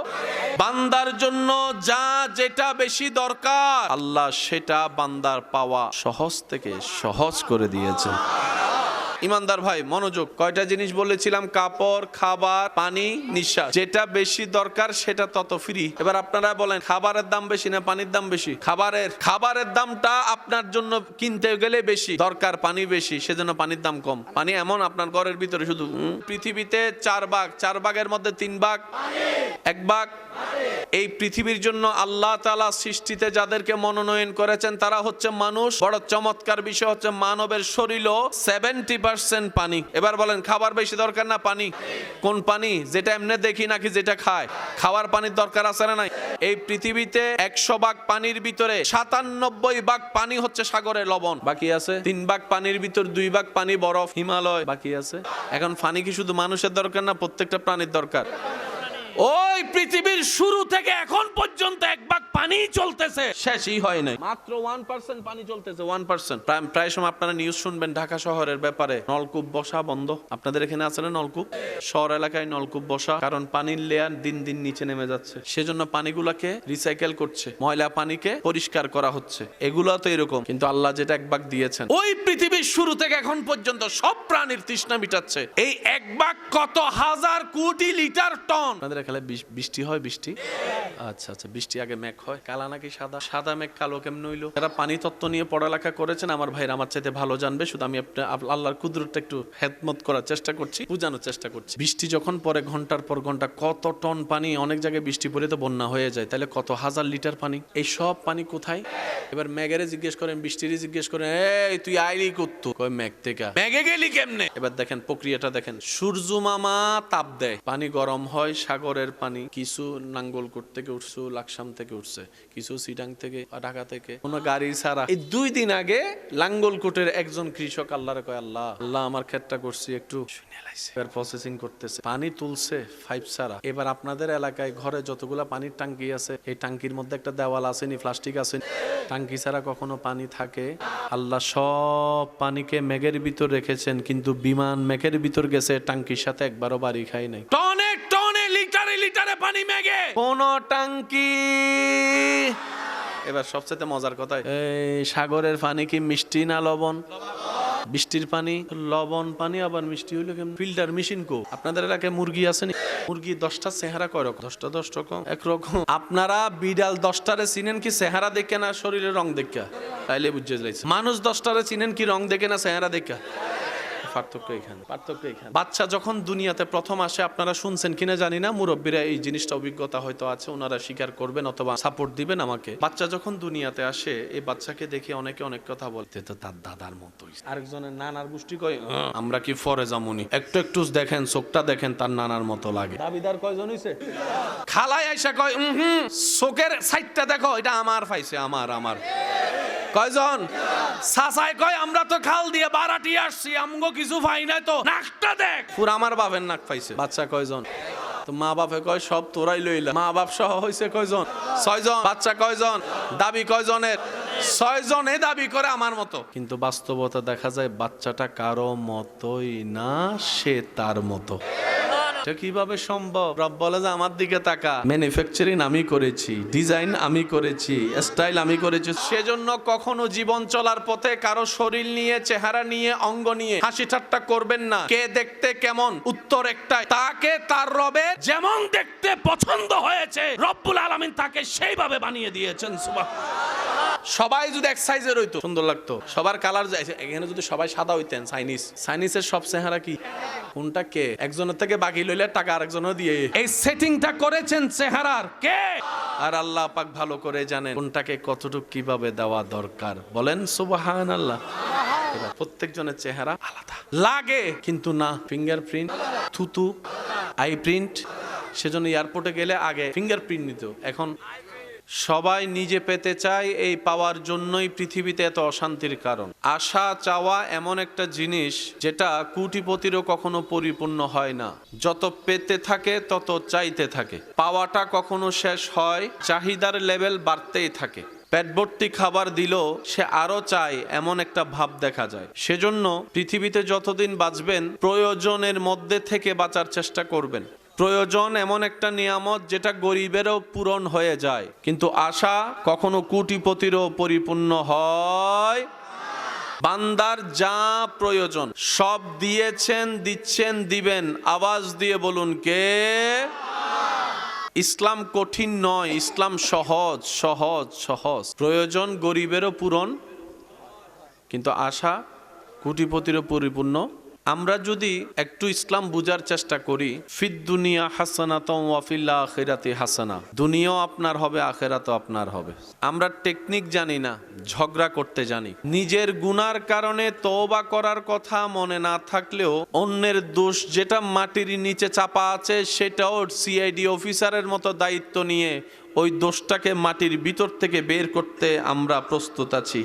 S1: বান্দার জন্য যা যেটা বেশি দরকার আল্লাহ সেটা বান্দার পাওয়া সহজ থেকে সহজ করে দিয়েছে। ইমানদার ভাই মনোযোগ, কয়টা জিনিস বলেছিলাম? কাপড়, খাবার, পানি, নিঃশ্বাস। যেটা বেশি দরকার সেটা তত ফ্রি। এবার আপনারা বলেন খাবারের দাম বেশি না পানির দাম বেশি? খাবারের দামটা আপনার জন্য কিনতে গেলে বেশি, দরকার পানি বেশি, সেজন্য পানির দাম কম। পানি এমন আপনার ঘরের ভিতরে শুধু পৃথিবীতে 4 ভাগ, 4 ভাগের মধ্যে 3 ভাগ, 1 ভাগ। এই পৃথিবীর জন্য আল্লাহ তাআলা সৃষ্টিতে যাদেরকে মনোনয়ন করেছেন তারা হচ্ছে মানুষ। বড় চমৎকার বিষয় হচ্ছে মানবের শরীরও 70% পানি। এবার বলেন খাবার বেশি দরকার না পানি? কোন পানি? যেটা এমনি দেখি নাকি যেটা খায়? খাওয়ার পানির দরকার আছে না নাই? এই পৃথিবীতে 100 ভাগ পানির ভিতরে 97 ভাগ পানি হচ্ছে সাগরের লবণ, বাকি আছে 3 ভাগ পানির ভিতর 2 ভাগ পানি বরফ, হিমালয়, বাকি আছে। এখন পানি কি শুধু মানুষের দরকার না প্রত্যেকটা প্রাণীর দরকার? ওই পৃথিবীর শুরু থেকে এখন পর্যন্ত 1 ভাগ পানি চলতেছে, শেষই হয় নাই। মাত্র 1% পানি চলতেছে, 1%। প্রায় সময় আপনারা নিউজ শুনবেন ঢাকা শহরের ব্যাপারে, নলকূপ বসা বন্ধ। আপনাদের এখানে আছে না নলকূপ? শহর এলাকায় নলকূপ বসা, কারণ পানির লেয়ার দিন দিন নিচে নেমে যাচ্ছে। সেজন্য পানিগুলাকে রিসাইকেল করছে, ময়লা পানিকে পরিষ্কার করা হচ্ছে। এগুলো তো এরকম, কিন্তু আল্লাহ যেটা 1 ভাগ দিয়েছেন ওই পৃথিবীর শুরু থেকে এখন পর্যন্ত সব প্রাণীর তৃষ্ণা মিটাচ্ছে। এই 1 ভাগ কত হাজার কোটি লিটার টন। আপনাদের এখানে বৃষ্টি হয়? বৃষ্টি আচ্ছা আচ্ছা, বৃষ্টি আগে মেঘ হয়, কালা নাকি সাদা? সাদা মেঘ কালো কেমন হইলো? যারা পানি তত্ত্ব নিয়ে পড়ালেখা করেছেন আমার ভাইরা আমার চাইতে ভালো জানবে, শুধু আমি আল্লাহর কুদরতটা একটু হেদমত করার চেষ্টা করছি, বোঝানোর চেষ্টা করছি। বৃষ্টি যখন পরে ঘন্টার পর ঘন্টা, কত টন পানি। অনেক জায়গায় বৃষ্টি পড়ে তো বন্যা হয়ে যায়, তাহলে কত হাজার লিটার পানি। এই সব পানি কোথায়? এবার মেঘেরে জিজ্ঞেস করেন, বৃষ্টিরই জিজ্ঞেস করেন, এই তুই আইলি করতো? কয় মেঘ থেকে। মেঘে গেলি কেমনে? এবার দেখেন প্রক্রিয়াটা দেখেন। সূর্য মামা তাপ দেয়, পানি গরম হয়, সাগরের পানি কিছু নাঙ্গলকোট থেকে উঠছে, লাকসাম থেকে উঠছে, কিছু সিটাং থেকে, ঢাকা থেকে, কোনো গাড়ি ছাড়া। এই 2 দিন আগে লাঙ্গলকোটের একজন কৃষক আল্লাহরে কয়, আল্লাহ আমার ক্ষেতটা করছি একটু এবার প্রসেসিং করতেছে, পানি তুলছে 5 ছাড়া। এবার আপনাদের এলাকায় ঘরে যতগুলা পানির টাঙ্কি আছে, এই টাঙ্কির মধ্যে একটা দেওয়াল আসেনি, প্লাস্টিক আসেনি, টাঙ্কি ছাড়া কখনো পানি থাকে? আল্লাহ সব পানিকে মেঘের ভিতর রেখেছেন, কিন্তু বিমান মেঘের ভিতর গেছে, টাঙ্কির সাথে একবারও বাড়ি খায় নাই। টনে টনে লিটারে লিটারে পানি মেঘে, কোন টাঙ্কি। এবার সবচেয়ে মজার কথা, এই সাগরের পানি কি মিষ্টি না লবণ? বৃষ্টির পানি লবণ পানি, আবার মিষ্টি হইলো কেমন? ফিল্টার মেশিন কো? আপনাদের এলাকায় মুরগি আছে না? মুরগি 10টা চেহারা কয় রকম? 10টা 10 রকম, একরকম। আপনারা বিড়াল 10টারে চিনেন কি চেহারা দেখে না শরীরের রং দেখে? তাইলে বুঝে যাইছে। মানুষ 10টারে চিনেন কি রং দেখে না চেহারা দেখে? পার্থক্য এখানে। বাচ্চা যখন দুনিয়াতে প্রথম আসে, আপনারা শুনছেন কিনা জানি না, মুরব্বীরা এই জিনিসটা অভিজ্ঞতা হয়তো আছে, ওনারা স্বীকার করবেন অথবা সাপোর্ট দিবেন আমাকে। বাচ্চা যখন দুনিয়াতে আসে, এই বাচ্চাকে দেখে অনেকে অনেক কথা বলতে, তো তার দাদার মতোই। আরেকজনের নানার গোষ্ঠী কয়, আমরা কি ফরে জামুনি? একটু দেখেন, চোখটা দেখেন, তার নানার মতো লাগে। দাবিদার কয়জন হইছে? খালাই আইসা কয়, চোখের সাইডটা দেখো, এটা আমার পাইছে, আমার। কয়জন? সাসাই কয়, আমরা তো খাল দিয়ে বারাটি আসছি, আমগো কিছু পাই নাই, তো নাকটা দেখ, পুরো আমার বাপের নাক পাইছে। বাচ্চা কয়জন? তো মা বাপে কয়, সব তোরাই লইলা। মা বাপ সহ হইছে কয়জন? 6 জন। বাচ্চা কয়জন? দাবি কয়জনের? 6 জনে দাবি করে আমার মতো, কিন্তু বাস্তবতা দেখা যায় বাচ্চাটা কারো মতোই না, সে তার মতো। কিভাবে সম্ভব? রব বলে যে আমার দিকে তাকা, ম্যানুফ্যাকচারিং আমি করেছি, ডিজাইন আমি করেছি, স্টাইল আমি করেছি। সেজন্য কখনো জীবন চলার পথে কারো শরীর নিয়ে, চেহারা নিয়ে, অঙ্গ নিয়ে হাসি ঠাট্টা করবেন না। কে দেখতে কেমন, উত্তর একটাই, তাকে তার রবের যেমন দেখতে যাকে পছন্দ হয়েছে রব্বুল আলামিন তাকে সেইভাবে বানিয়ে দিয়েছেন। সুবহানাল্লাহ। সবাই যদি এক সাইজের হইতো সুন্দর লাগতো, সবার কালার যায়। এখানে যদি সবাই সাদা হইতেন, চাইনিজের সব চেহারা কি, কোনটা কে? একজনের থেকে বাকি লইলে টাকা আরেকজনও দিয়ে এই সেটিংটা করেছেন চেহারার কে? আর আল্লাহ পাক ভালো করে জানেন কোনটাকে কতটুকু কিভাবে দেওয়া দরকার। বলেন সুবহানাল্লাহ। প্রত্যেকজনের চেহারা আলাদা লাগে, কিন্তু না ফিঙ্গারপ্রিন্ট, থুতু, আই প্রিন্ট। সেজন্য এয়ারপোর্টে গেলে আগে ফিঙ্গারপ্রিন্ট নিত, এখন সবাই নিজে পেতে চায়। এই পাওয়ার জন্যই পৃথিবীতে এত অশান্তির কারণ। আশা চাওয়া এমন একটা জিনিস যেটা কোটিপতিরও কখনো পরিপূর্ণ হয় না। যত পেতে থাকে তত চাইতে থাকে, পাওয়াটা কখনো শেষ হয়, চাহিদার লেভেল বাড়তেই থাকে। পেট ভর্তি খাবার দিলেও সে আরো চায়, এমন একটা ভাব দেখা যায়। সেজন্য পৃথিবীতে যতদিন বাঁচবেন প্রয়োজনের মধ্যে থেকে বাঁচার চেষ্টা করবেন। প্রয়োজন এমন একটা নিয়ামত যেটা গরিবেরও পূরণ হয়ে যায়, কিন্তু আশা কখনো কোটিপতিরও পরিপূর্ণ হয়। বান্দার যা প্রয়োজন সব দিয়েছেন, দিচ্ছেন, দিবেন। আওয়াজ দিয়ে বলুন কে? ইসলাম কঠিন নয়, ইসলাম সহজ সহজ সহজ। প্রয়োজন গরিবেরও পূরণ, কিন্তু আশা কোটিপতিরও পরিপূর্ণ। আমরা যদি একটু ইসলাম বুঝার চেষ্টা করি, ফিদ দুনিয়া হাসানাতুম ওয়া ফিল আখিরাতি হাসানা, দুনিয়াও আপনার হবে, আখিরাতও আপনার হবে। আমরা টেকনিক জানি না, ঝগড়া করতে জানি। নিজের গুনার কারণে তওবা করার কথা মনে না থাকলেও অন্যের দোষ যেটা মাটির নিচে চাপা আছে সেটাও সিআইডি অফিসারের মতো দায়িত্ব নিয়ে ওই দোষটাকে মাটির ভিতর থেকে বের করতে আমরা প্রস্তুত আছি।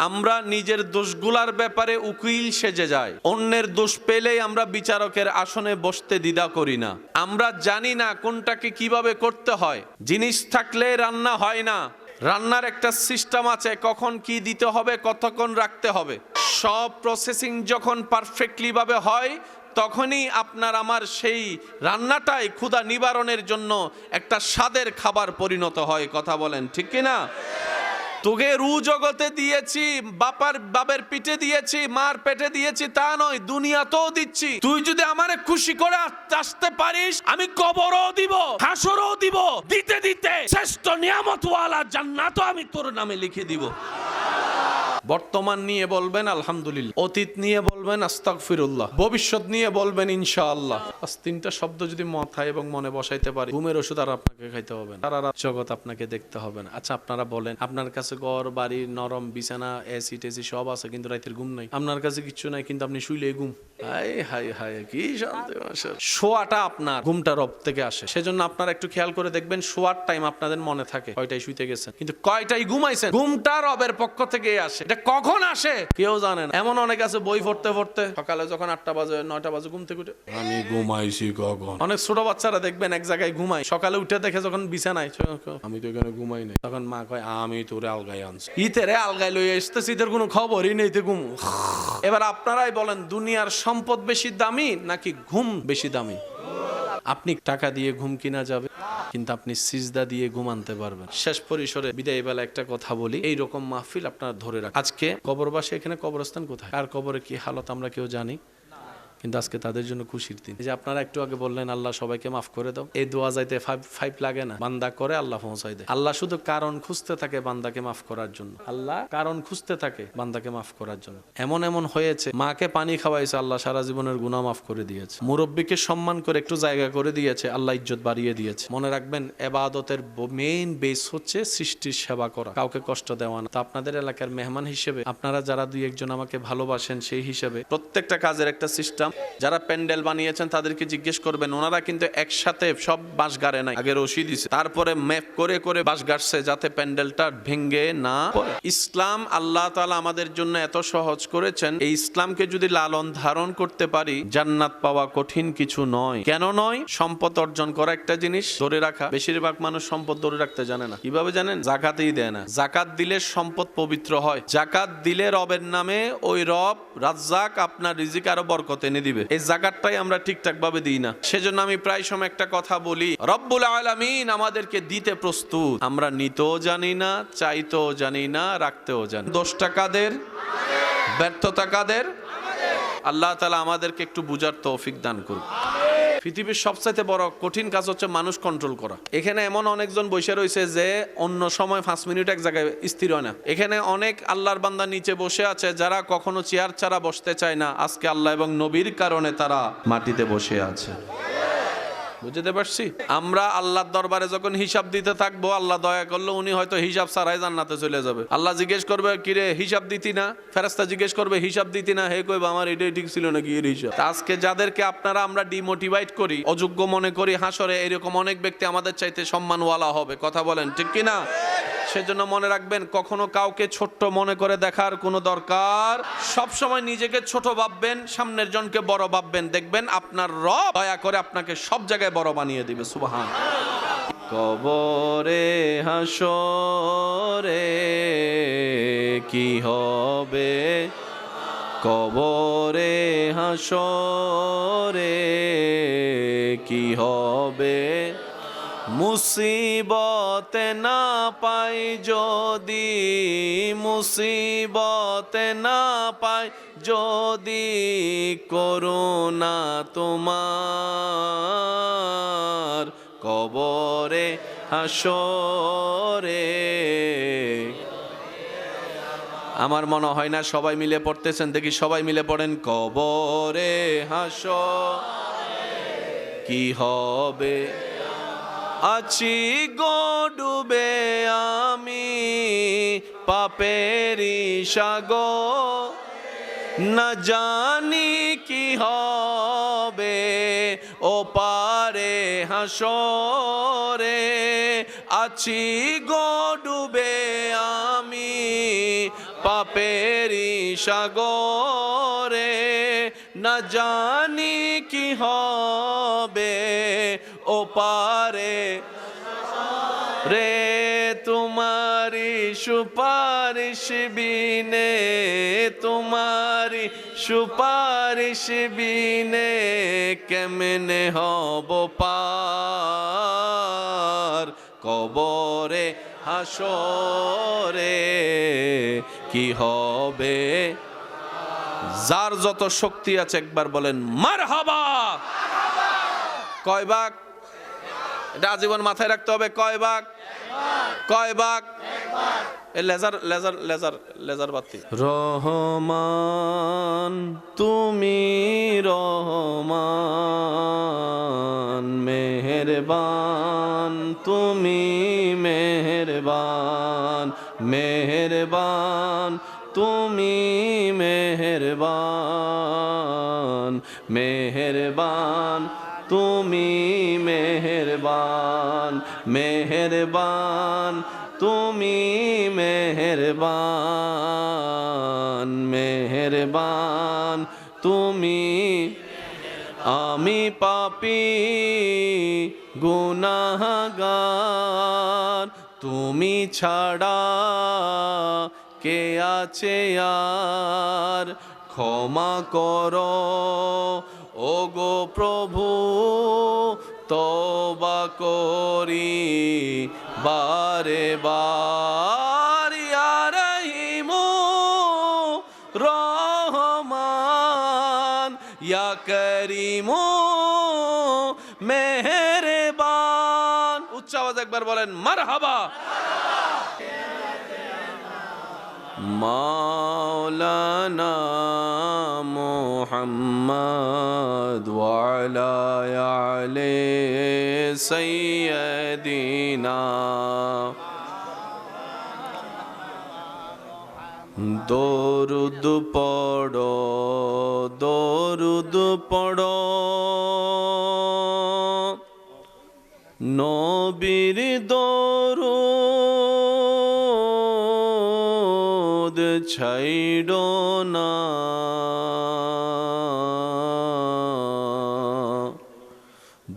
S1: আমরা নিজের দোষগুলার ব্যাপারে উকিল সেজে যাই, অন্যের দোষ পেলেই আমরা বিচারকের আসনে বসতে দ্বিধা করি না। আমরা জানি না কোনটাকে কিভাবে করতে হয়। জিনিস থাকলে রান্না হয় না, রান্নার একটা সিস্টেম আছে, কখন কি দিতে হবে, কতক্ষণ রাখতে হবে। সব প্রসেসিং যখন পারফেক্টলি ভাবে হয় তখনই আপনার আমার সেই রান্নাটাই ক্ষুধা নিবারণের জন্য একটা স্বাদের খাবার পরিণত হয়। কথা বলেন ঠিক কিনা? তোকে রু জগতে দিয়েছি, বাপের পিঠে দিয়েছি, মার পেটে দিয়েছি, তা নয়, দুনিয়াতেও দিচ্ছি। তুই যদি আমারে খুশি করে আসতে পারিস, আমি কবরও দিব, হাসরও দিব। দিতে দিতে শ্রেষ্ঠ নিয়ামতওয়ালা জান্নাতও আমি তোর নামে লিখে দিব। বর্তমান নিয়ে বলবেন আলহামদুলিল্লাহ, অতীত নিয়ে বলবেন আস্তাগফিরুল্লাহ, ভবিষ্যৎ নিয়ে বলবেন ইনশাআল্লাহ। আজ তিনটা শব্দ যদি মাথায় এবং মনে বসাইতে পারি, ঘুমের ওষুধ আর আপনাকে খাইতে হবে না, সারা রাত জগৎ আপনাকে দেখতে হবে না। আচ্ছা আপনারা বলেন, আপনার কাছে ঘর বাড়ি, নরম বিছানা, এসি টেসি সব আছে, কিন্তু রাতের ঘুম নাই। আপনার কাছে কিচ্ছু নাই, কিন্তু আপনি শুইলেই ঘুম। হায় হায় হায়, কি শান্তি। শোয়াটা আপনার, ঘুমটা রব থেকে আসে। সেজন্য আপনারা একটু খেয়াল করে দেখবেন, শোয়ার টাইম আপনাদের মনে থাকে কয়টায় শুইতে গেছেন, কিন্তু কয়টায় ঘুমাইছেন। ঘুমটা রবের পক্ষ থেকে আসে। কখন আসে কেউ জানে না। এমন অনেক আছে বই পড়তে পড়তে সকালে যখন 8টা বাজে 9টা বাজে ঘুম থেকে উঠে, আমি ঘুমাইছি কখন। অনেক ছোট বাচ্চারা দেখবেন এক জায়গায় ঘুমায়, সকালে উঠে দেখে যখন বিছানায়, আমি তো এখানে ঘুমাই নাই, তখন মা কয় আমি তোরে আলগাই আনছি। ইতেরে আলগাই লই আসতেছি, ইতের কোনো খবরই নেই, তে ঘুম। এবার আপনারাই বলেন, দুনিয়ার সম্পদ বেশি দামি নাকি ঘুম বেশি দামি? আপনি টাকা দিয়ে ঘুম কিনা যাবে, কিন্তু আপনি সিজদা দিয়ে ঘুম আনতে পারবেন। শেষ পরিসরে বিদায় বেলা একটা কথা বলি, এইরকম মাহফিল আপনারা ধরে রাখেন। আজকে কবরবাসী, এখানে কবরস্থান কোথায়, কার কবরে কি হালত আমরা কেউ জানি, কিন্তু আজকে তাদের জন্য খুশির দিন। যে আপনারা একটু আগে বললেন আল্লাহ সবাইকে মাফ করে দাও, এই দোয়া যাইতে ফাইভ লাগে না, বান্দা করে আল্লাহ পৌঁছাই দেয়। আল্লাহ শুধু কারণ খুঁজতে থাকে বান্দাকে মাফ করার জন্য। আল্লাহ কারণ খুঁজতে থাকে বান্দাকে মাফ করার জন্য। এমন এমন হয়েছে, মাকে পানি খাওয়াইছে, আল্লাহ সারা জীবনের গুনাহ মাফ করে দিয়েছে। মুরব্বীকে সম্মান করে একটু জায়গা করে দিয়েছে, আল্লাহ ইজ্জত বাড়িয়ে দিয়েছে। মনে রাখবেন, ইবাদতের মেইন বেস হচ্ছে সৃষ্টির সেবা করা, কাউকে কষ্ট দেওয়া না। তো আপনাদের এলাকার মেহমান হিসেবে আপনারা যারা দুই একজন আমাকে ভালোবাসেন, সেই হিসেবে প্রত্যেকটা কাজের একটা সিস্টেম। যারা প্যান্ডেল বানিয়েছেন তাদেরকে জিজ্ঞেস করবেন, ওনারা কিন্তু একসাথে সব বাঁশ গাড়ে নাই, আগে রশি দিছে, তারপরে ম্যাপ করে করে বাঁশ গাড়ছে যাতে প্যান্ডেলটা ভেঙে না পড়ে। ইসলাম আল্লাহ তাআলা আমাদের জন্য এত সহজ করেছেন, এই ইসলামকে যদি লালন ধারণ করতে পারি, জান্নাত পাওয়া কঠিন কিছু নয়। কেন নয়? সম্পদ অর্জন করা একটা জিনিস, ধরে রাখা। বেশিরভাগ মানুষ সম্পদ ধরে রাখতে জানে না। কিভাবে জানেন? জাকাতই দেয় না। জাকাত দিলে সম্পদ পবিত্র হয়। জাকাত দিলে রবের নামে ওই রব রাজ্জাক আপনার রিজিক আরো বরকত এনে দিবে। এই জাকাতটাই আমরা ঠিকঠাক ভাবে দিই না। সেজন্য আমি প্রায় সময় একটা কথা বলি, রব্বুল আলামিন আমাদেরকে দিতে প্রস্তুত, আমরা নিতেও জানি না, চাইতেও জানি না, রাখতেও জানি। দোষটা কাদের? ব্যর্থতা কাদের? আল্লাহ তাআলা আমাদেরকে একটু বুঝার তৌফিক দান করুন। পৃথিবীর সবচাইতে বড় কঠিন কাজ হচ্ছে মানুষ কন্ট্রোল করা। এখানে এমন অনেকজন বসে রয়েছে যে অন্য সময় 5 মিনিট এক জায়গায় স্থির হয় না। এখানে অনেক আল্লাহর বান্দা নিচে বসে আছে যারা কখনো চেয়ার ছাড়া বসতে চায় না, আজকে আল্লাহ এবং নবীর কারণে তারা মাটিতে বসে আছে। বুঝতে পারছি? আমরা আল্লাহর দরবারে যখন হিসাব দিতে থাকবো, আল্লাহ দয়া করলে উনি হয়তো হিসাব ছাড়াই জান্নাতে চলে যাবে। আল্লাহ জিজ্ঞেস করবে, কিরে হিসাব দিতি না? ফেরেশতা জিজ্ঞেস করবে, হিসাব দিতি না? হে কইবে, আমার এটাই ঠিক ছিল নাকি এর হিসাব। আজকে যাদেরকে আপনারা আমরা ডিমোটিভেট করি, অযোগ্য মনে করি, হাসরে এরকম অনেক ব্যক্তি আমাদের চাইতে সম্মানওয়ালা হবে। কথা বলেন ঠিক কি না? সেজন্য মনে রাখবেন, কখনো কাউকে ছোট্ট মনে করে দেখার কোনো দরকার। সব সময় নিজেকে ছোট ভাববেন, সামনের জনকে বড় ভাববেন, দেখবেন আপনার রব দয়া করে আপনাকে সব জায়গায় বড় বানিয়ে দিবে। সুবহান। কবরে হাসরে কি হবে, কবরে হাসরে কি হবে, মুসিবতে না পাই যদি, মুসিবতে না পাই যদি, করুণা তোমার কবরে হাসরে। আমার মনে হয় না সবাই মিলে পড়তেছেন, দেখি সবাই মিলে পড়েন। কবরে হাসরে কি হবে, আছি গো ডুবে আমি পাপেরি সাগর, না জানি কি হবে ও পারে হাসরে। আছি গো ডুবে আমি পাপেরি সাগরে, না জানি কি হবে ও পারে রে। তোমারি সুপারিশ বিনে, তোমারি সুপারিশ বিনে কেমনে হব পার কবরে হাসরে কি হবে। যার যত শক্তি আছে একবার বলেন মারহাবা। কয় ভাগ? এটা আজীবন মাথায় রাখতে হবে। কয় ভাগ? কয় ভাগ? লেজার লেজার লেজার লেজার বাতি। রহমান তুমি রহমান, মেহেরবান তুমি মেহেরবান, মেহেরবান তুমি মেহেরবান, মেহেরবান তুমি মেহেরবান, মেহেরবান তুমি মেহেরবান, মেহেরবান তুমি। আমি পাপী গুনাহগার, তুমি ছাড়া কে আছে আর, ক্ষমা করো ওগো প্রভু, তওবা করি বারে বার। ইয়া রহিমু রহমান, ইয়া করিমু মেহেরবান। উচ্চ আওয়াজ একবার বলেন মারহাবা। মাওলানা মুহাম্মদ ওয়া আলা আলি সাইয়্যিদিনা। দরুদ পড়ো, দরুদ পড়ো, নবীর দরুদ ছাইড়ো না।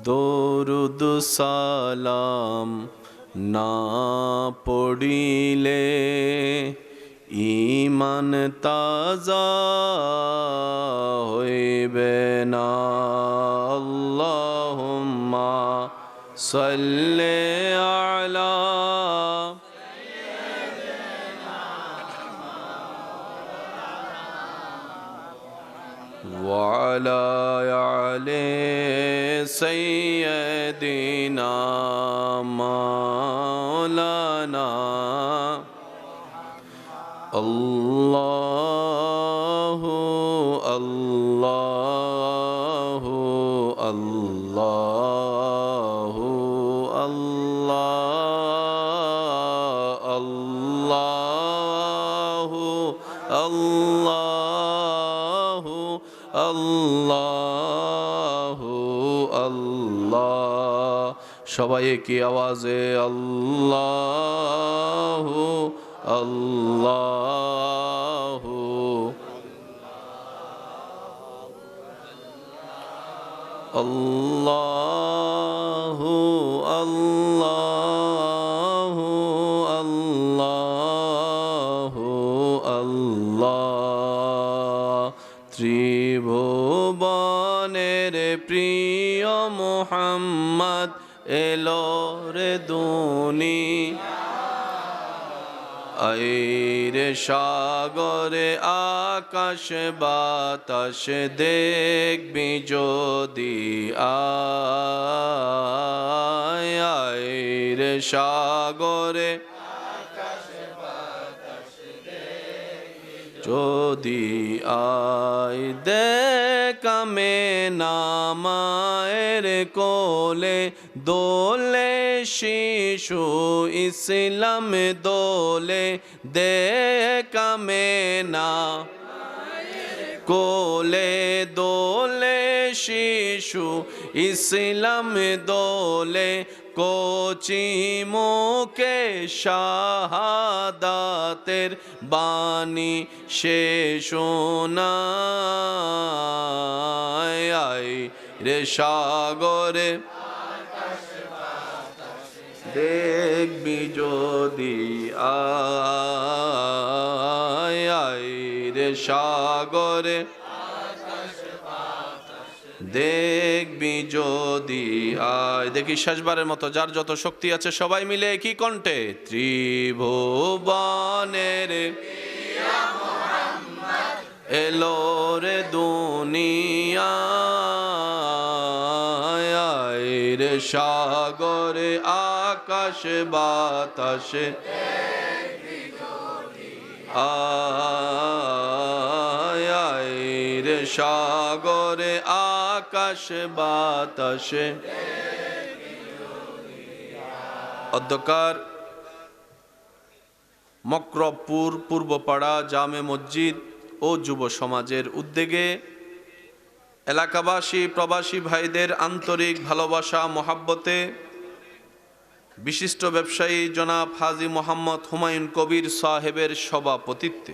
S1: দরুদ সালাম না পড়িলে ঈমান তাজা হইবে না। আল্লাহুম্মা সাল্লি আলা ওয়া على آل سيدنا مولانا الله الله الله الله الله الله الله الله সবাই কি আওয়াজে আল্লাহ আল্লাহ আল্লাহ আল্লাহ আল্লাহ আল্লাহ ত্রিভুবনের প্রিয় মুহাম্মদ এলো রে দুনিয়া আইরে সাগরে আকাশ বাতাস দেখবি যদি আইরে সাগরে যদি আই দেখামে নামায়ের কোলে দোলে শিশু ইসলাম দোলে দেখামে না কোলে দোলে শিশু ইসলাম দোলে কোচি মুখে শাহাদাতের বাণী সে শোনায় রে সাগরে দেখবি যদি আয় রে সাগরে দেখবি যদি আয় দেখি শেষবারের মতো যার যত শক্তি আছে সবাই মিলে কি কণ্ঠে ত্রিভুবনের এলো রে দুনিয়া রে সাগরে আকাশ বাতাসে রে সাগরে আকাশ বাতাসে অধ্যকার মক্রবপুর পূর্বপাড়া জামে মসজিদ ও যুব সমাজের উদ্যোগে এলাকাবাসী প্রবাসী ভাইদের আন্তরিক ভালোবাসা মহাব্বতে বিশিষ্ট ব্যবসায়ী জনাব হাজী মোহাম্মদ হুমায়ুন কবির সাহেবের সভাপতিত্বে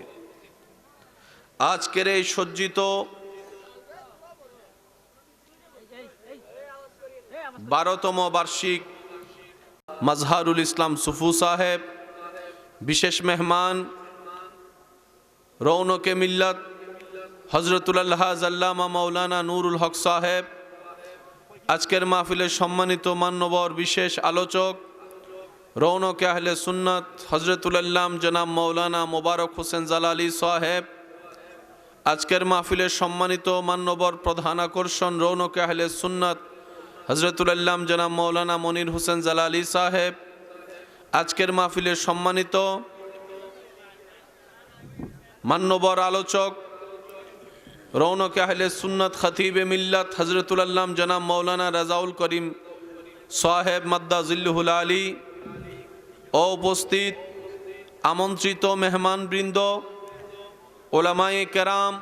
S1: আজকের এই সজ্জিত 12তম বার্ষিক মাজহারুল ইসলাম সুফু সাহেব, বিশেষ মেহমান রৌনকে মিল্লাত হজরতুল্লাহ আল্লামা মাওলানা নুরুল হক সাহেব, আজকের মাহফিলের সম্মানিত মান্যবর বিশেষ আলোচক রৌনকে আহলে সুন্নাত হজরতুল্লাহ জনাব মাওলানা মোবারক হোসেন জালালি সাহেব, আজকের মাহফিলের সম্মানিত মান্যবর প্রধান আকর্ষণ রৌনকে আহলে সুন্নাত হজরতুল্লাহ জনাব মাওলানা মনির হোসেন জালালি সাহেব, আজকের মাহফিলের সম্মানিত মান্যবর আলোচক রৌনকে আহলে সুন্নাত খতিবে মিল্লাত হজরতুল্লাহ জনাব মাওলানা রাজাউল করিম সাহেব মাদ্দা জিল্লুহুল আলী ও উপস্থিত আমন্ত্রিত মেহমানবৃন্দ, ওলামায়ে কেরাম,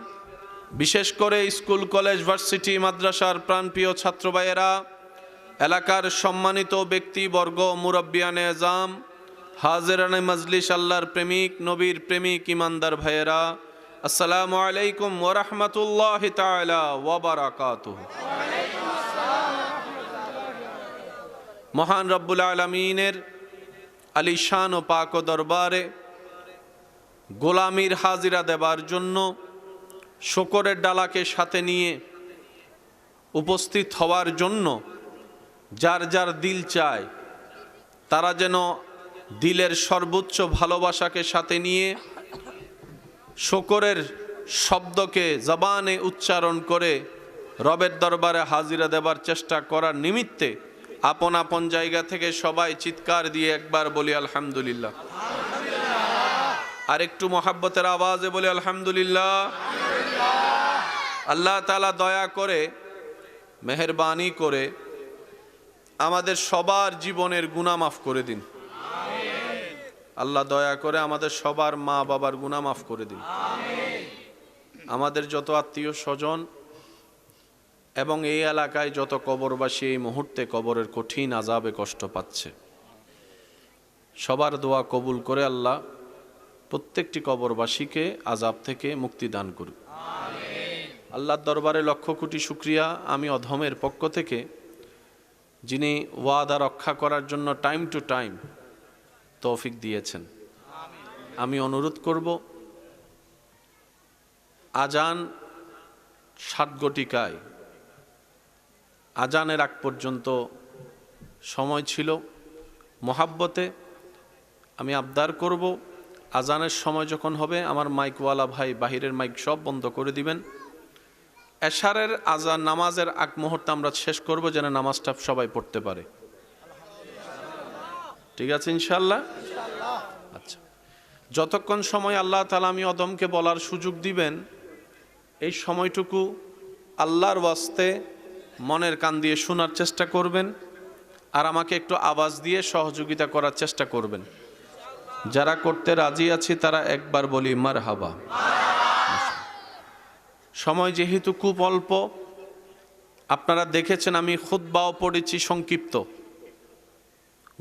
S1: বিশেষ করে স্কুল কলেজ ভার্সিটি মাদ্রাসার প্রাণপ্রিয় ছাত্র ভাইয়েরা, এলাকার সম্মানিত ব্যক্তিবর্গ, মুরব্বিয়ানে আজম, হাজিরানে মজলিস, আল্লাহর প্রেমিক, নবীর প্রেমিক, ইমানদার ভাইয়েরা, আসসালামু আলাইকুম ওয়া রাহমাতুল্লাহি তাআলা ওয়া বারাকাতুহু। মহান রব্বুল আলামিনের আলিশান ও পাক ও দরবারে গোলামির হাজিরা দেবার জন্য শুকরের ডালাকে সাথে নিয়ে উপস্থিত হওয়ার জন্য যার যার দিল চায় তারা যেন দিলের সর্বোচ্চ ভালোবাসাকে সাথে নিয়ে শুকরের শব্দকে জবানে উচ্চারণ করে রবের দরবারে হাজিরা দেবার চেষ্টা করার নিমিত্তে আপন আপন জায়গা থেকে সবাই চিৎকার দিয়ে একবার বলি আলহামদুলিল্লাহ। আর একটু মহাব্বতের আওয়াজে বলি আলহামদুলিল্লাহ। আল্লাহ তাআলা দয়া করে মেহেরবানি করে আমাদের সবার জীবনের গুনাহ মাফ করে দিন। আল্লাহ দয়া করে আমাদের সবার মা বাবার গুনাহ মাফ করে দিন। আমাদের যত আত্মীয় স্বজন এবং এই এলাকায় যত কবরবাসী এই মুহূর্তে কবরের কঠিন আযাবে কষ্ট পাচ্ছে, সবার দোয়া কবুল করে আল্লাহ প্রত্যেকটি কবরবাসীকে আযাব থেকে মুক্তি দান করুন। আল্লাহর দরবারে লক্ষ কোটি শুকরিয়া আমি অধমের পক্ষ থেকে, যিনি ওয়াদা রক্ষা করার জন্য টাইম টু টাইম তৌফিক দিয়েছেন। আমি অনুরোধ করব, আজান 7 ঘটিকায়, আজানের আগ পর্যন্ত সময় ছিল। মহাব্বতে আমি আবদার করব, আজানের সময় যখন হবে আমার মাইকওয়ালা ভাই বাহিরের মাইক সব বন্ধ করে দিবেন। এশারের আজান নামাজের আগ মুহূর্তে আমরা শেষ করব, যেন নামাজটা সবাই পড়তে পারে। ঠিক আছে ইনশাআল্লাহ? আচ্ছা, যতক্ষণ সময় আল্লাহ তাআলা আমি অদমকে বলার সুযোগ দিবেন, এই সময়টুকু আল্লাহর ওয়াস্তে মনের কান দিয়ে শোনার চেষ্টা করবেন, আর আমাকে একটু আওয়াজ দিয়ে সহযোগিতা করার চেষ্টা করবেন। যারা করতে রাজি আছি তারা একবার বলি মারহাবা। সময় যেহেতু খুব অল্প, আপনারা দেখেছেন আমি খুতবাও পড়েছি সংক্ষিপ্ত,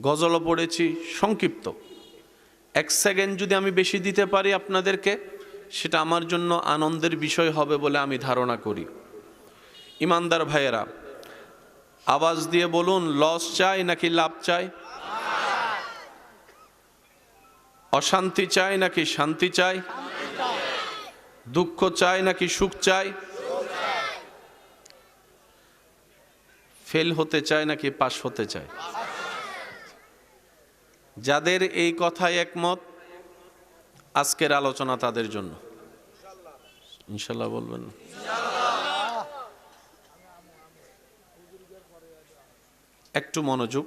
S1: গজলও পড়েছি সংক্ষিপ্ত। 1 সেকেন্ড যদি আমি বেশি দিতে পারি আপনাদেরকে, সেটা আমার জন্য আনন্দের বিষয় হবে বলে আমি ধারণা করি। ইমানদার ভাইয়েরা, আওয়াজ দিয়ে বলুন, লস চাই নাকি লাভ চাই? অশান্তি চাই নাকি শান্তি চাই? দুঃখ চাই নাকি সুখ চাই? ফেল হতে চাই নাকি পাস হতে চাই? যাদের এই কথায় একমত, আজকের আলোচনা তাদের জন্য। ইনশাল্লাহ বলবেন? একটু মনোযোগ।